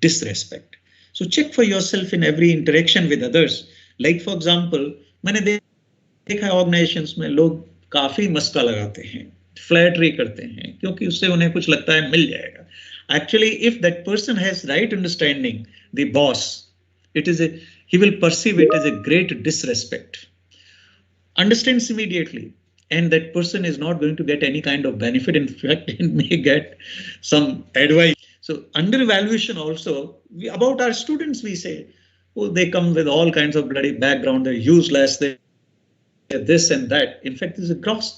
disrespect. So check for yourself in every interaction with others. Like for example, मैंने देखा है ऑर्गेनाइजेशंस में लोग काफी मस्का लगाते हैं, फ्लैटरी करते हैं, क्योंकि उससे उन्हें कुछ लगता है मिल जाएगा। Actually, if that person has right understanding, the boss, he will perceive it as a great disrespect. Understands immediately. And that person is not going to get any kind of benefit. In fact, it may get some advice. So under evaluation also, about our students, we say, oh, they come with all kinds of bloody background, they're useless, they're this and that. In fact, this is a gross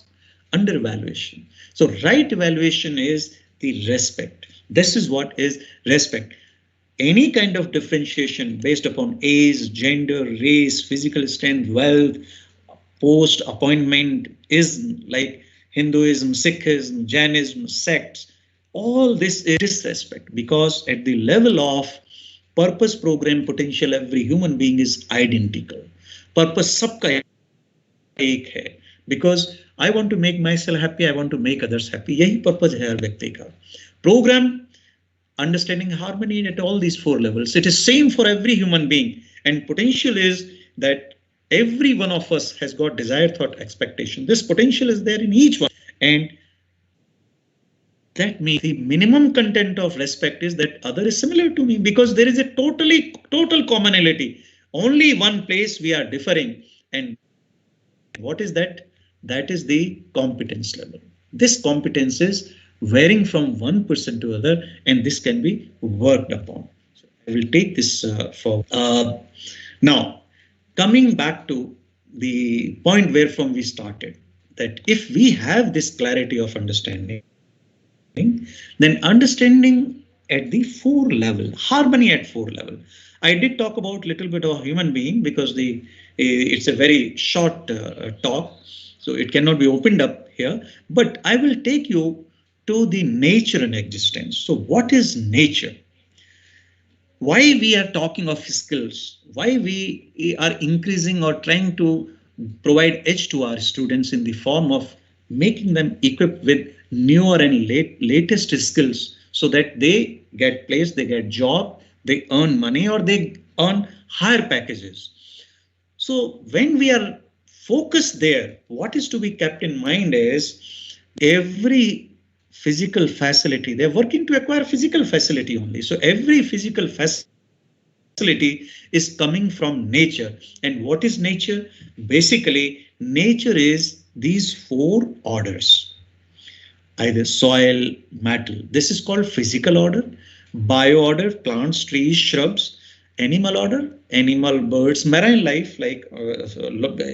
under evaluation. So right evaluation is the respect. This is what is respect. Any kind of differentiation based upon age, gender, race, physical strength, wealth, post, appointment is like Hinduism, Sikhism, Jainism, sects, all this is disrespect, because at the level of purpose, program, potential, every human being is identical. Purpose सबका एक है, because I want to make myself happy, I want to make others happy. यही purpose है हर व्यक्ति का. Program, understanding harmony at all these 4 levels. It is same for every human being, and potential is that every one of us has got desire, thought, expectation. This potential is there in each one, and that means the minimum content of respect is that other is similar to me, because there is a total commonality. Only one place we are differing, and what is that? That is the competence level. This competence is varying from one person to other, and this can be worked upon. So I will take this forward. Now, coming back to the point where from we started, that if we have this clarity of understanding, then understanding at the 4 level, harmony at 4 level. I did talk about a little bit of human being because it's a very short talk, so it cannot be opened up here, but I will take you to the nature and existence. So what is nature? Why we are talking of skills? Why we are increasing or trying to provide edge to our students in the form of making them equipped with newer and latest skills, so that they get placed, they get job, they earn money, or they earn higher packages. So when we are focused there, what is to be kept in mind is every physical facility, they're working to acquire physical facility only. So every physical facility is coming from nature. And what is nature? Basically, nature is these 4 orders. Either soil, metal. This is called physical order. Bio order, plants, trees, shrubs. Animal order, animal, birds, marine life, like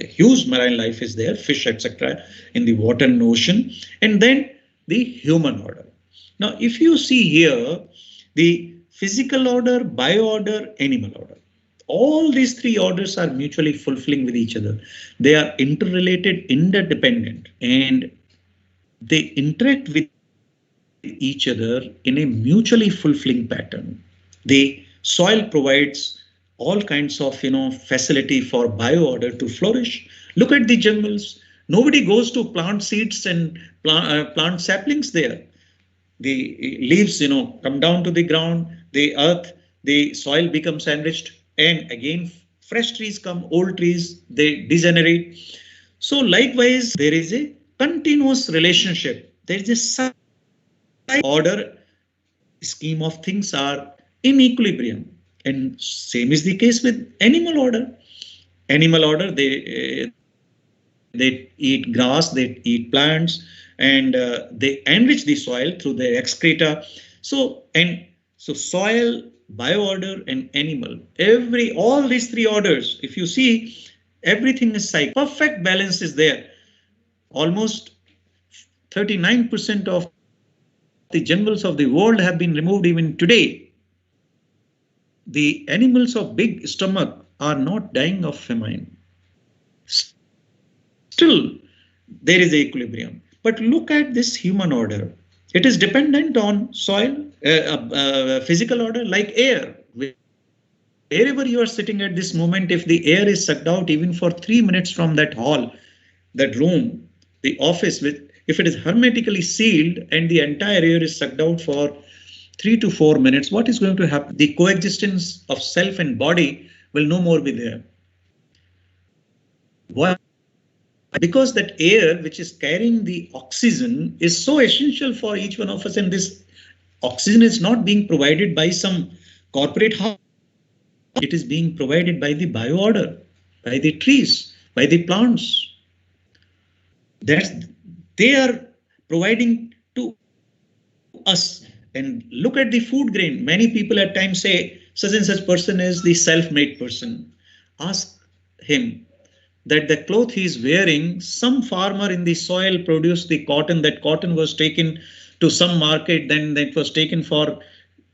huge marine life is there, fish, etc. in the water and ocean. And then the human order. Now, if you see here, the physical order, bio order, animal order, all these 3 orders are mutually fulfilling with each other. They are interrelated, interdependent, and they interact with each other in a mutually fulfilling pattern. The soil provides all kinds of facility for bio order to flourish. Look at the jungles. Nobody goes to plant seeds and plant saplings there. The leaves come down to the ground, the earth, the soil becomes enriched, and again fresh trees come, old trees, they degenerate. So likewise, there is a continuous relationship. There is a order, scheme of things are in equilibrium, and same is the case with animal order. Animal order, they eat grass, they eat plants, and they enrich the soil through their excreta. So soil, bio order, and animal, all these 3 orders, if you see, everything is cycle. Perfect balance is there. Almost 39% of the jungles of the world have been removed even today. The animals of big stomach are not dying of famine. Still, there is equilibrium. But look at this human order. It is dependent on soil, physical order, like air. Wherever you are sitting at this moment, if the air is sucked out even for 3 minutes from that hall, that room, the office, if it is hermetically sealed and the entire air is sucked out for 3 to 4 minutes, what is going to happen? The coexistence of self and body will no more be there. Why? Because that air which is carrying the oxygen is so essential for each one of us, and this oxygen is not being provided by some corporate house. It is being provided by the bio order, by the trees, by the plants. They are providing to us. And look at the food grain. Many people at times say such and such person is the self-made person. Ask him that the cloth he is wearing, some farmer in the soil produced the cotton. That cotton was taken to some market, then that was taken for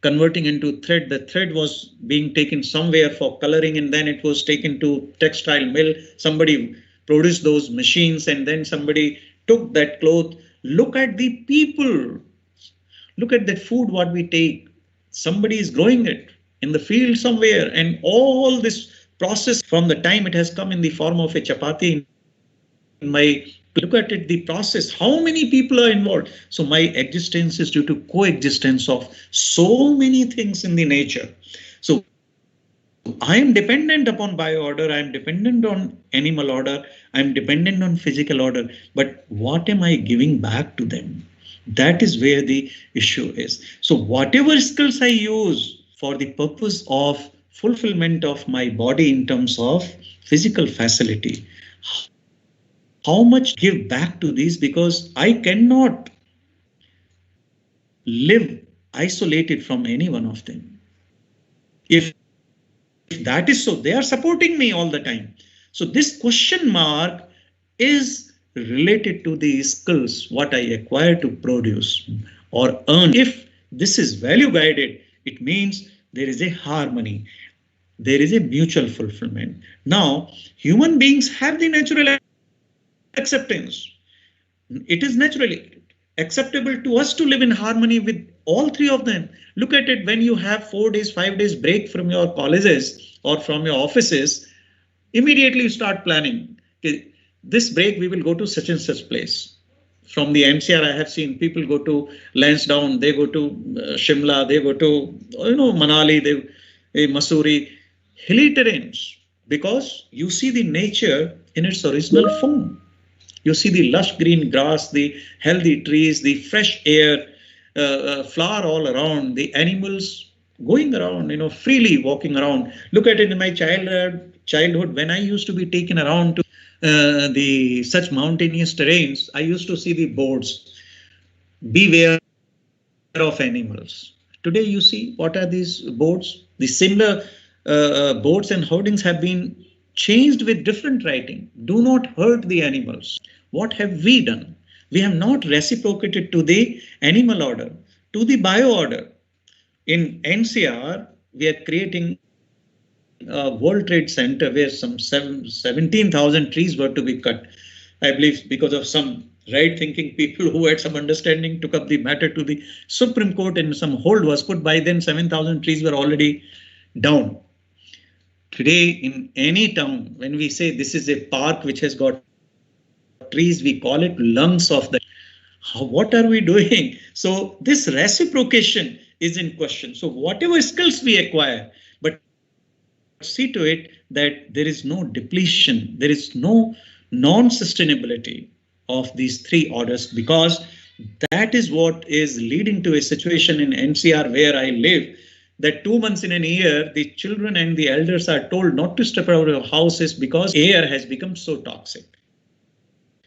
converting into thread. The thread was being taken somewhere for coloring, and then it was taken to textile mill. Somebody produced those machines, and then somebody took that cloth. Look at the people. Look at that food what we take. Somebody is growing it in the field somewhere, and all this process from the time it has come in the form of a chapati in my, look at it, the process, how many people are involved. So my existence is due to coexistence of so many things in the nature. So I am dependent upon bioorder, I am dependent on animal order, I am dependent on physical order, but what am I giving back to them? That is where the issue is. So whatever skills I use for the purpose of fulfillment of my body in terms of physical facility, how much give back to these, because I cannot live isolated from any one of them. If that is so, they are supporting me all the time. So this question mark is related to the skills, what I acquire to produce or earn. If this is value guided, it means there is a harmony. There is a mutual fulfillment. Now, human beings have the natural acceptance. It is naturally acceptable to us to live in harmony with all three of them. Look at it, when you have 4 days, 5 days break from your colleges or from your offices, immediately you start planning. Okay, this break we will go to such and such place. From the NCR, I have seen people go to Lansdowne, they go to Shimla, they go to Manali, Mussoorie, hilly terrains, because you see the nature in its original form. You see the lush green grass, the healthy trees, the fresh air, flower all around, the animals going around, freely walking around. Look at it in my childhood when I used to be taken around to the such mountainous terrains. I used to see the boards, beware of animals. Today you see, what are these boards? The similar boards and hoardings have been changed with different writing. Do not hurt the animals. What have we done? We have not reciprocated to the animal order, to the bio order. In NCR, we are creating a World Trade Center where some 17,000 trees were to be cut. I believe because of some right-thinking people who had some understanding took up the matter to the Supreme Court and some hold was put. By then 7,000 trees were already down. Today in any town, when we say this is a park which has got trees, we call it lungs of the. What are we doing? So this reciprocation is in question. So whatever skills we acquire, but see to it that there is no depletion, there is no non-sustainability of these three orders, because that is what is leading to a situation in NCR where I live, that 2 months in a year, the children and the elders are told not to step out of houses because air has become so toxic.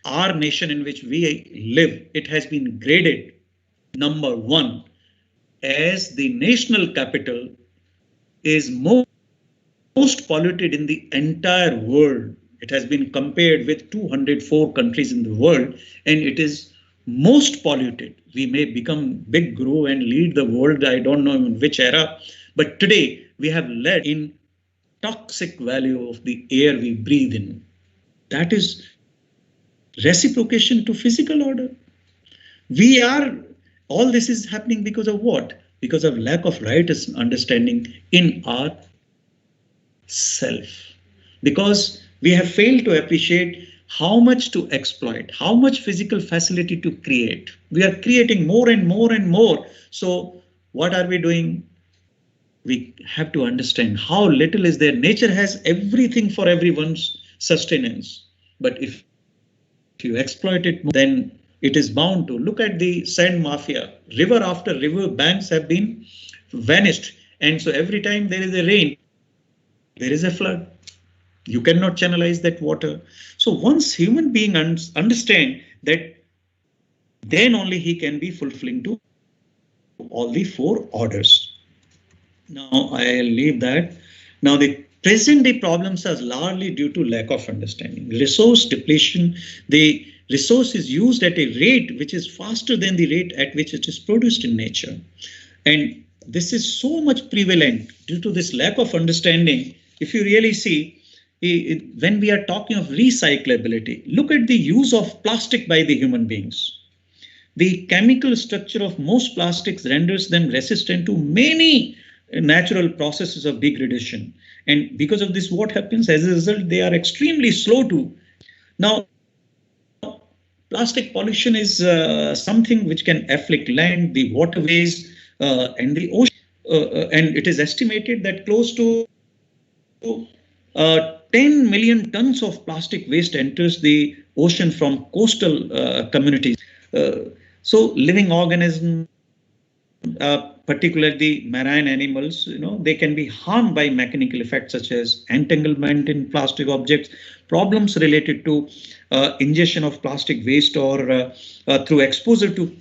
Our nation in which we live, it has been graded number 1 as the national capital is most polluted in the entire world. It has been compared with 204 countries in the world, and it is most polluted. We may become big, grow and lead the world. I don't know in which era, but today we have led in toxic value of the air we breathe in. That is reciprocation to physical order. All this is happening because of what? Because of lack of right understanding in our self. Because we have failed to appreciate how much to exploit, how much physical facility to create. We are creating more and more and more. So what are we doing? We have to understand how little is there. Nature has everything for everyone's sustenance. But if you exploit it, then it is bound to. Look at the sand mafia. River after river banks have been vanished. And so every time there is a rain, there is a flood. You cannot channelize that water. So once human being understand that, then only he can be fulfilling to all the 4 orders. Now I'll leave that. Now the present day problems are largely due to lack of understanding. Resource depletion. The resource is used at a rate which is faster than the rate at which it is produced in nature. And this is so much prevalent due to this lack of understanding. If you really see, when we are talking of recyclability, look at the use of plastic by the human beings. The chemical structure of most plastics renders them resistant to many natural processes of degradation. And because of this, what happens as a result, they are extremely slow to. Now, plastic pollution is something which can afflict land, the waterways, and the ocean. And it is estimated that close to 10 million tons of plastic waste enters the ocean from coastal communities. So living organisms, particularly marine animals, they can be harmed by mechanical effects such as entanglement in plastic objects, problems related to ingestion of plastic waste, or through exposure to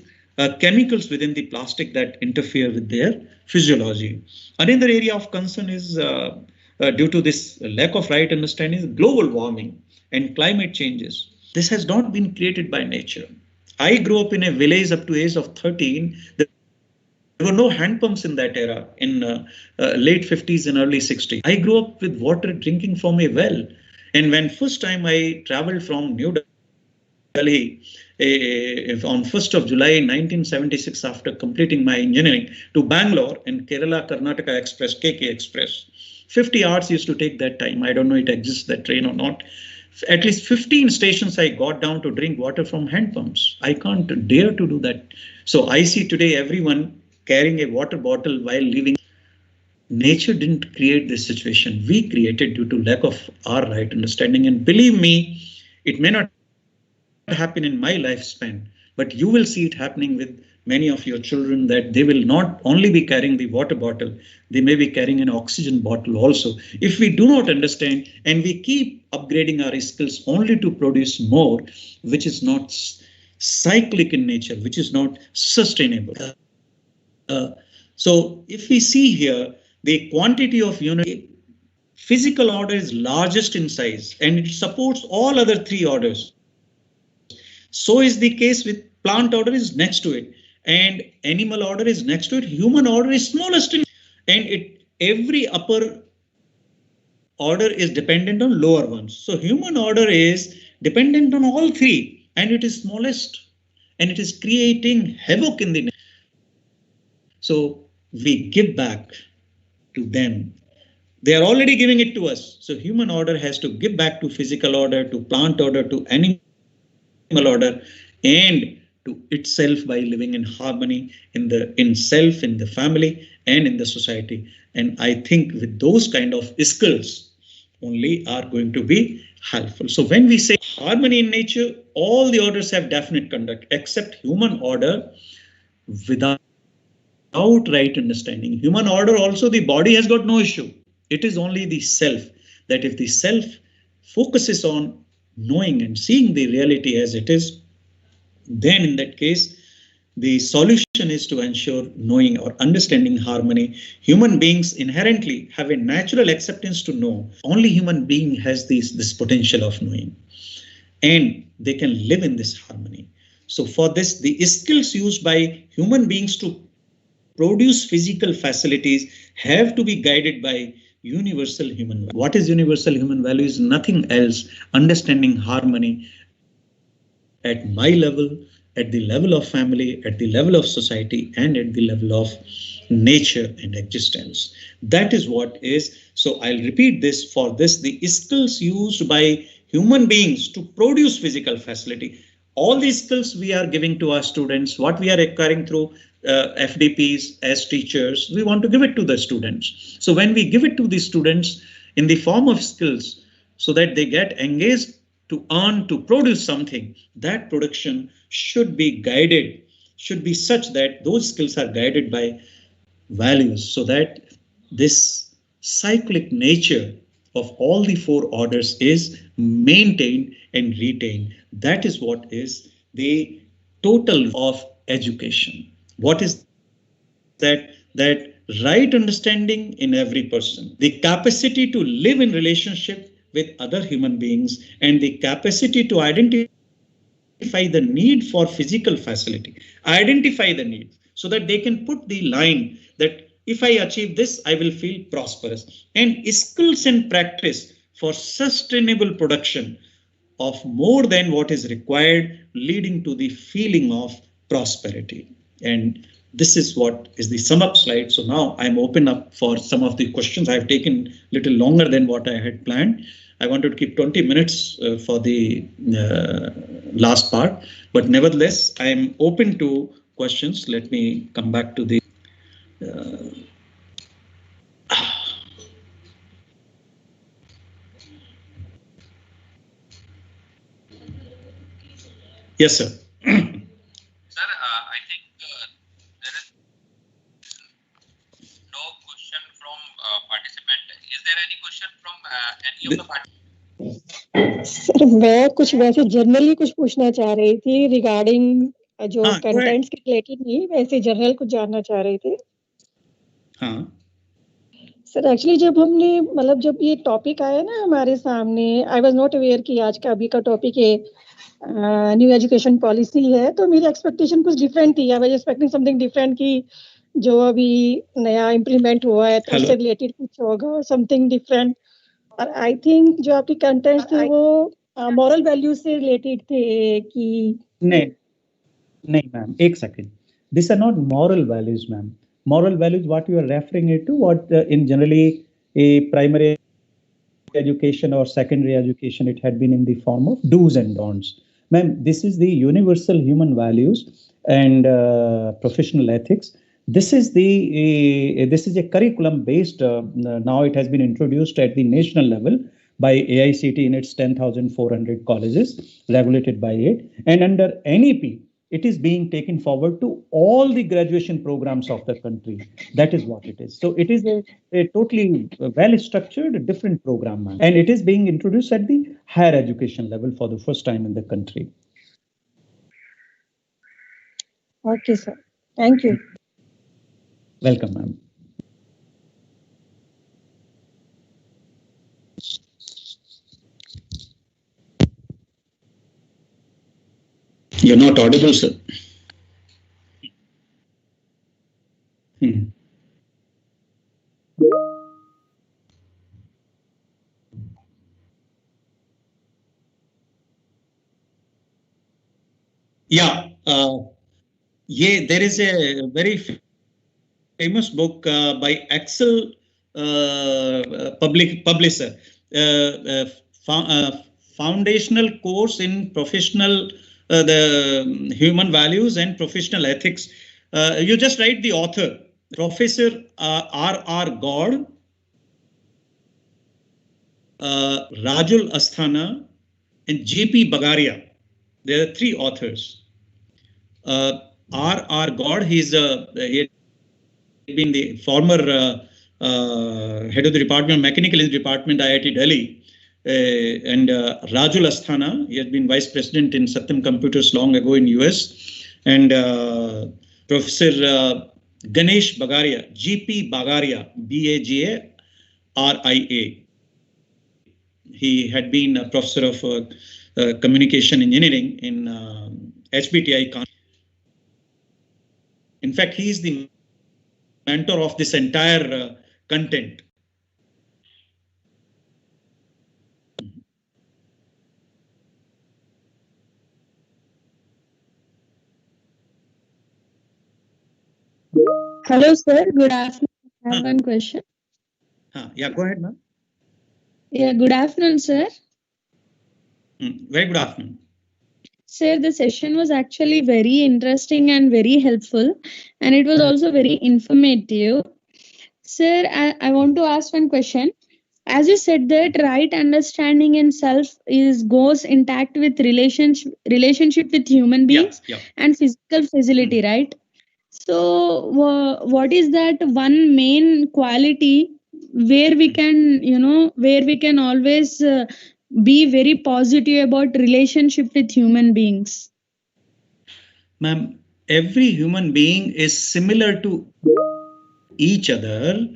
chemicals within the plastic that interfere with their physiology. Another area of concern is due to this lack of right understanding, global warming and climate changes. This has not been created by nature. I grew up in a village up to age of 13. There were no hand pumps in that era, in late 50s and early 60s. I grew up with water drinking from a well. And when first time I traveled from New Delhi on 1st of July 1976, after completing my engineering, to Bangalore and Kerala Karnataka Express, KK Express, 50 hours used to take that time. I don't know it exists, that train or not. At least 15 stations I got down to drink water from hand pumps. I can't dare to do that. So I see today everyone carrying a water bottle while leaving. Nature didn't create this situation. We created due to lack of our right understanding. And believe me, it may not happen in my lifespan, but you will see it happening with many of your children, that they will not only be carrying the water bottle, they may be carrying an oxygen bottle also. If we do not understand and we keep upgrading our skills only to produce more, which is not cyclic in nature, which is not sustainable. So if we see here, the quantity of unit, physical order is largest in size and it supports all other three orders. So is the case with plant order is next to it, and animal order is next to it. Human order is smallest in, and every upper order is dependent on lower ones. So human order is dependent on all three, and it is smallest, and it is creating havoc in the nature. So we give back to them. They are already giving it to us. So human order has to give back to physical order, to plant order, to animal order, and to itself by living in harmony in self, in the family, and in the society. And I think with those kind of skills only are going to be helpful. So when we say harmony in nature, all the orders have definite conduct except human order without right understanding. Human order also, the body has got no issue. It is only the self, that if the self focuses on knowing and seeing the reality as it is, then in that case, the solution is to ensure knowing or understanding harmony. Human beings inherently have a natural acceptance to know. Only human being has this potential of knowing, and they can live in this harmony. So for this, the skills used by human beings to produce physical facilities have to be guided by universal human value. What is universal human value is nothing else. Understanding harmony at my level, at the level of family, at the level of society, and at the level of nature and existence. That is what is. So I'll repeat this. For this, the skills used by human beings to produce physical facility. All these skills we are giving to our students, what we are acquiring through FDPs as teachers, we want to give it to the students. So when we give it to the students in the form of skills, so that they get engaged to earn, to produce something, that production should be guided, should be such that those skills are guided by values, so that this cyclic nature of all the four orders is maintained and retained. That is what is the total of education. What is that? That right understanding in every person, the capacity to live in relationship with other human beings, and the capacity to identify the need for physical facility, identify the need so that they can put the line that if I achieve this, I will feel prosperous. And skills and practice for sustainable production of more than what is required, leading to the feeling of prosperity. And this is what is the sum up slide. So now I'm open up for some of the questions. I've taken a little longer than what I had planned. I wanted to keep 20 minutes for the last part, but nevertheless, I'm open to questions. Let me come back to the yes, sir. Sir, I think there is no question from participant. Is there any question from any of the participants? Sir मैं कुछ वैसे generally कुछ पूछना चाह रही थी regarding जो contents के रिलेटेड नहीं, वैसे जनरल कुछ जानना चाह रही थी। हाँ सर एक्चुअली जब हमने मतलब जब ये टॉपिक आया ना हमारे सामने, आई वाज नॉट अवेयर कि आज का अभी का टॉपिक है न्यू एजुकेशन पॉलिसी है, तो मेरी एक्सपेक्टेशन कुछ डिफरेंट थी। I was expecting something different कि जो अभी नया इम्प्लीमेंट हुआ है तो उससे रिलेटेड कुछ होगा, समथिंग डिफरेंट। और आई थिंक जो आपके कंटेंट्स थे वो मॉरल वैल्यूज से रिलेटेड थे कि नहीं मैम, एक second, this are not moral values ma'am. Moral values, what you are referring it to, what in generally a primary education or secondary education, it had been in the form of do's and don'ts. Ma'am, this is the universal human values and professional ethics. This is a curriculum based. Now it has been introduced at the national level by AICTE in its 10,400 colleges, regulated by it, and under NEP. It is being taken forward to all the graduation programs of the country. That is what it is. So it is a totally well-structured, different program, and it is being introduced at the higher education level for the first time in the country. Okay, sir. Thank you. Welcome, ma'am. You're not audible, sir. Yeah, there is a very famous book by Axel publisher, foundational course in professional the human values and professional ethics. You just write the author, Professor R.R. God, Rajul Asthana, and J.P. Bhadoria. There are three authors. R.R. God, he had been the former head of the department, mechanical department, IIT Delhi. And Rajul Asthana, he had been vice president in Satyam Computers long ago in US. And Professor Ganesh Bhadoria, G.P. Bhadoria, B-A-G-A-R-I-A. He had been a professor of communication engineering in HBTI. In fact, he is the mentor of this entire content. Hello, sir. Good afternoon. I have one question. Yeah, go ahead, ma'am. Yeah, good afternoon, sir. Very good afternoon. Sir, the session was actually very interesting and very helpful, and it was also very informative. Sir, I want to ask one question. As you said that right understanding in self goes intact with relationship with human beings and physical facility, right? So what is that one main quality where we can, where we can always be very positive about relationship with human beings? Ma'am, every human being is similar to each other.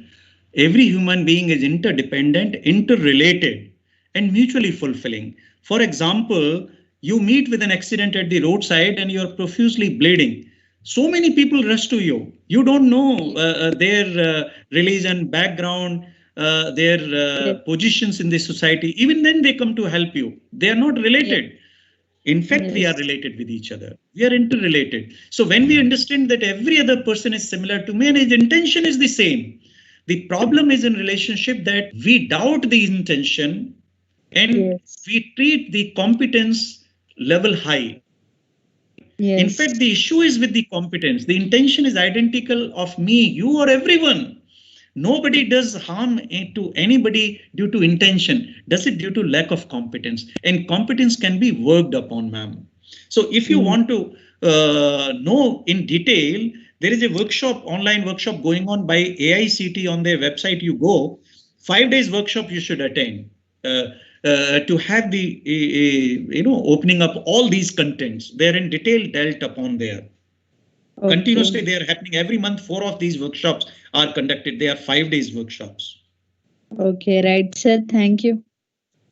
Every human being is interdependent, interrelated, and mutually fulfilling. For example, you meet with an accident at the roadside and you're profusely bleeding. So many people rush to you. You don't know their religion, background, their positions in the society, even then they come to help you. They are not related. In fact, we are related with each other. We are interrelated. So when we understand that every other person is similar to me and his intention is the same, the problem is in relationship that we doubt the intention and we treat the competence level high. In fact, the issue is with the competence. The intention is identical of me, you, or everyone. Nobody does harm to anybody due to intention, does it due to lack of competence. And competence can be worked upon, ma'am. So if you want to know in detail, there is a workshop, online workshop going on by AICTE on their website. You go, 5 days workshop you should attend. To have the opening up all these contents. They're in detail dealt upon there. Okay. Continuously, they are happening every month. 4 of these workshops are conducted. They are 5 days workshops. Okay, right, sir. Thank you.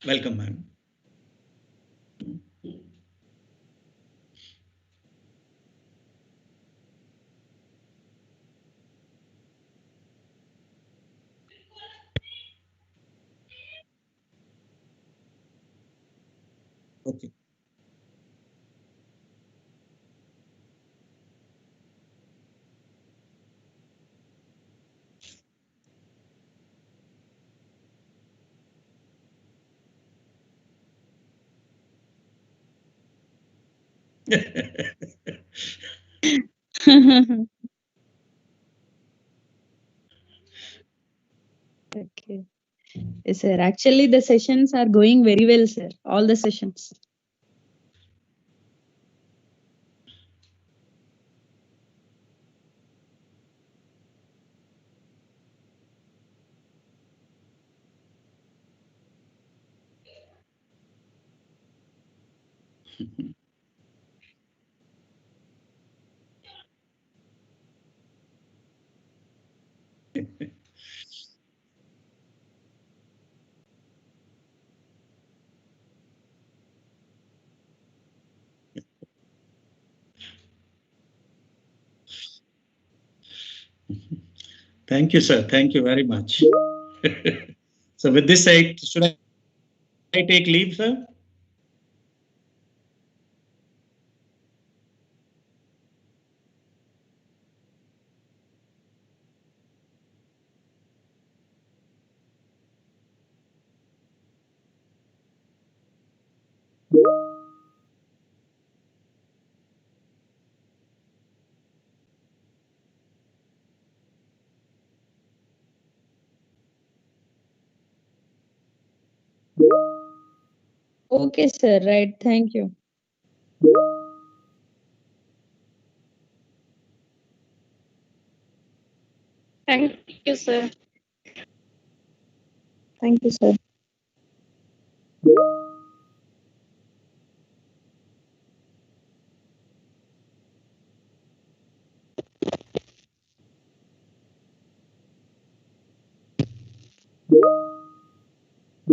Welcome, ma'am. Okay. Okay. Yes, sir. Actually, the sessions are going very well, sir. All the sessions. Thank you, sir. Thank you very much. So with this, should I take leave, sir? Okay, sir. Right. Thank you. Thank you, sir. Thank you, sir.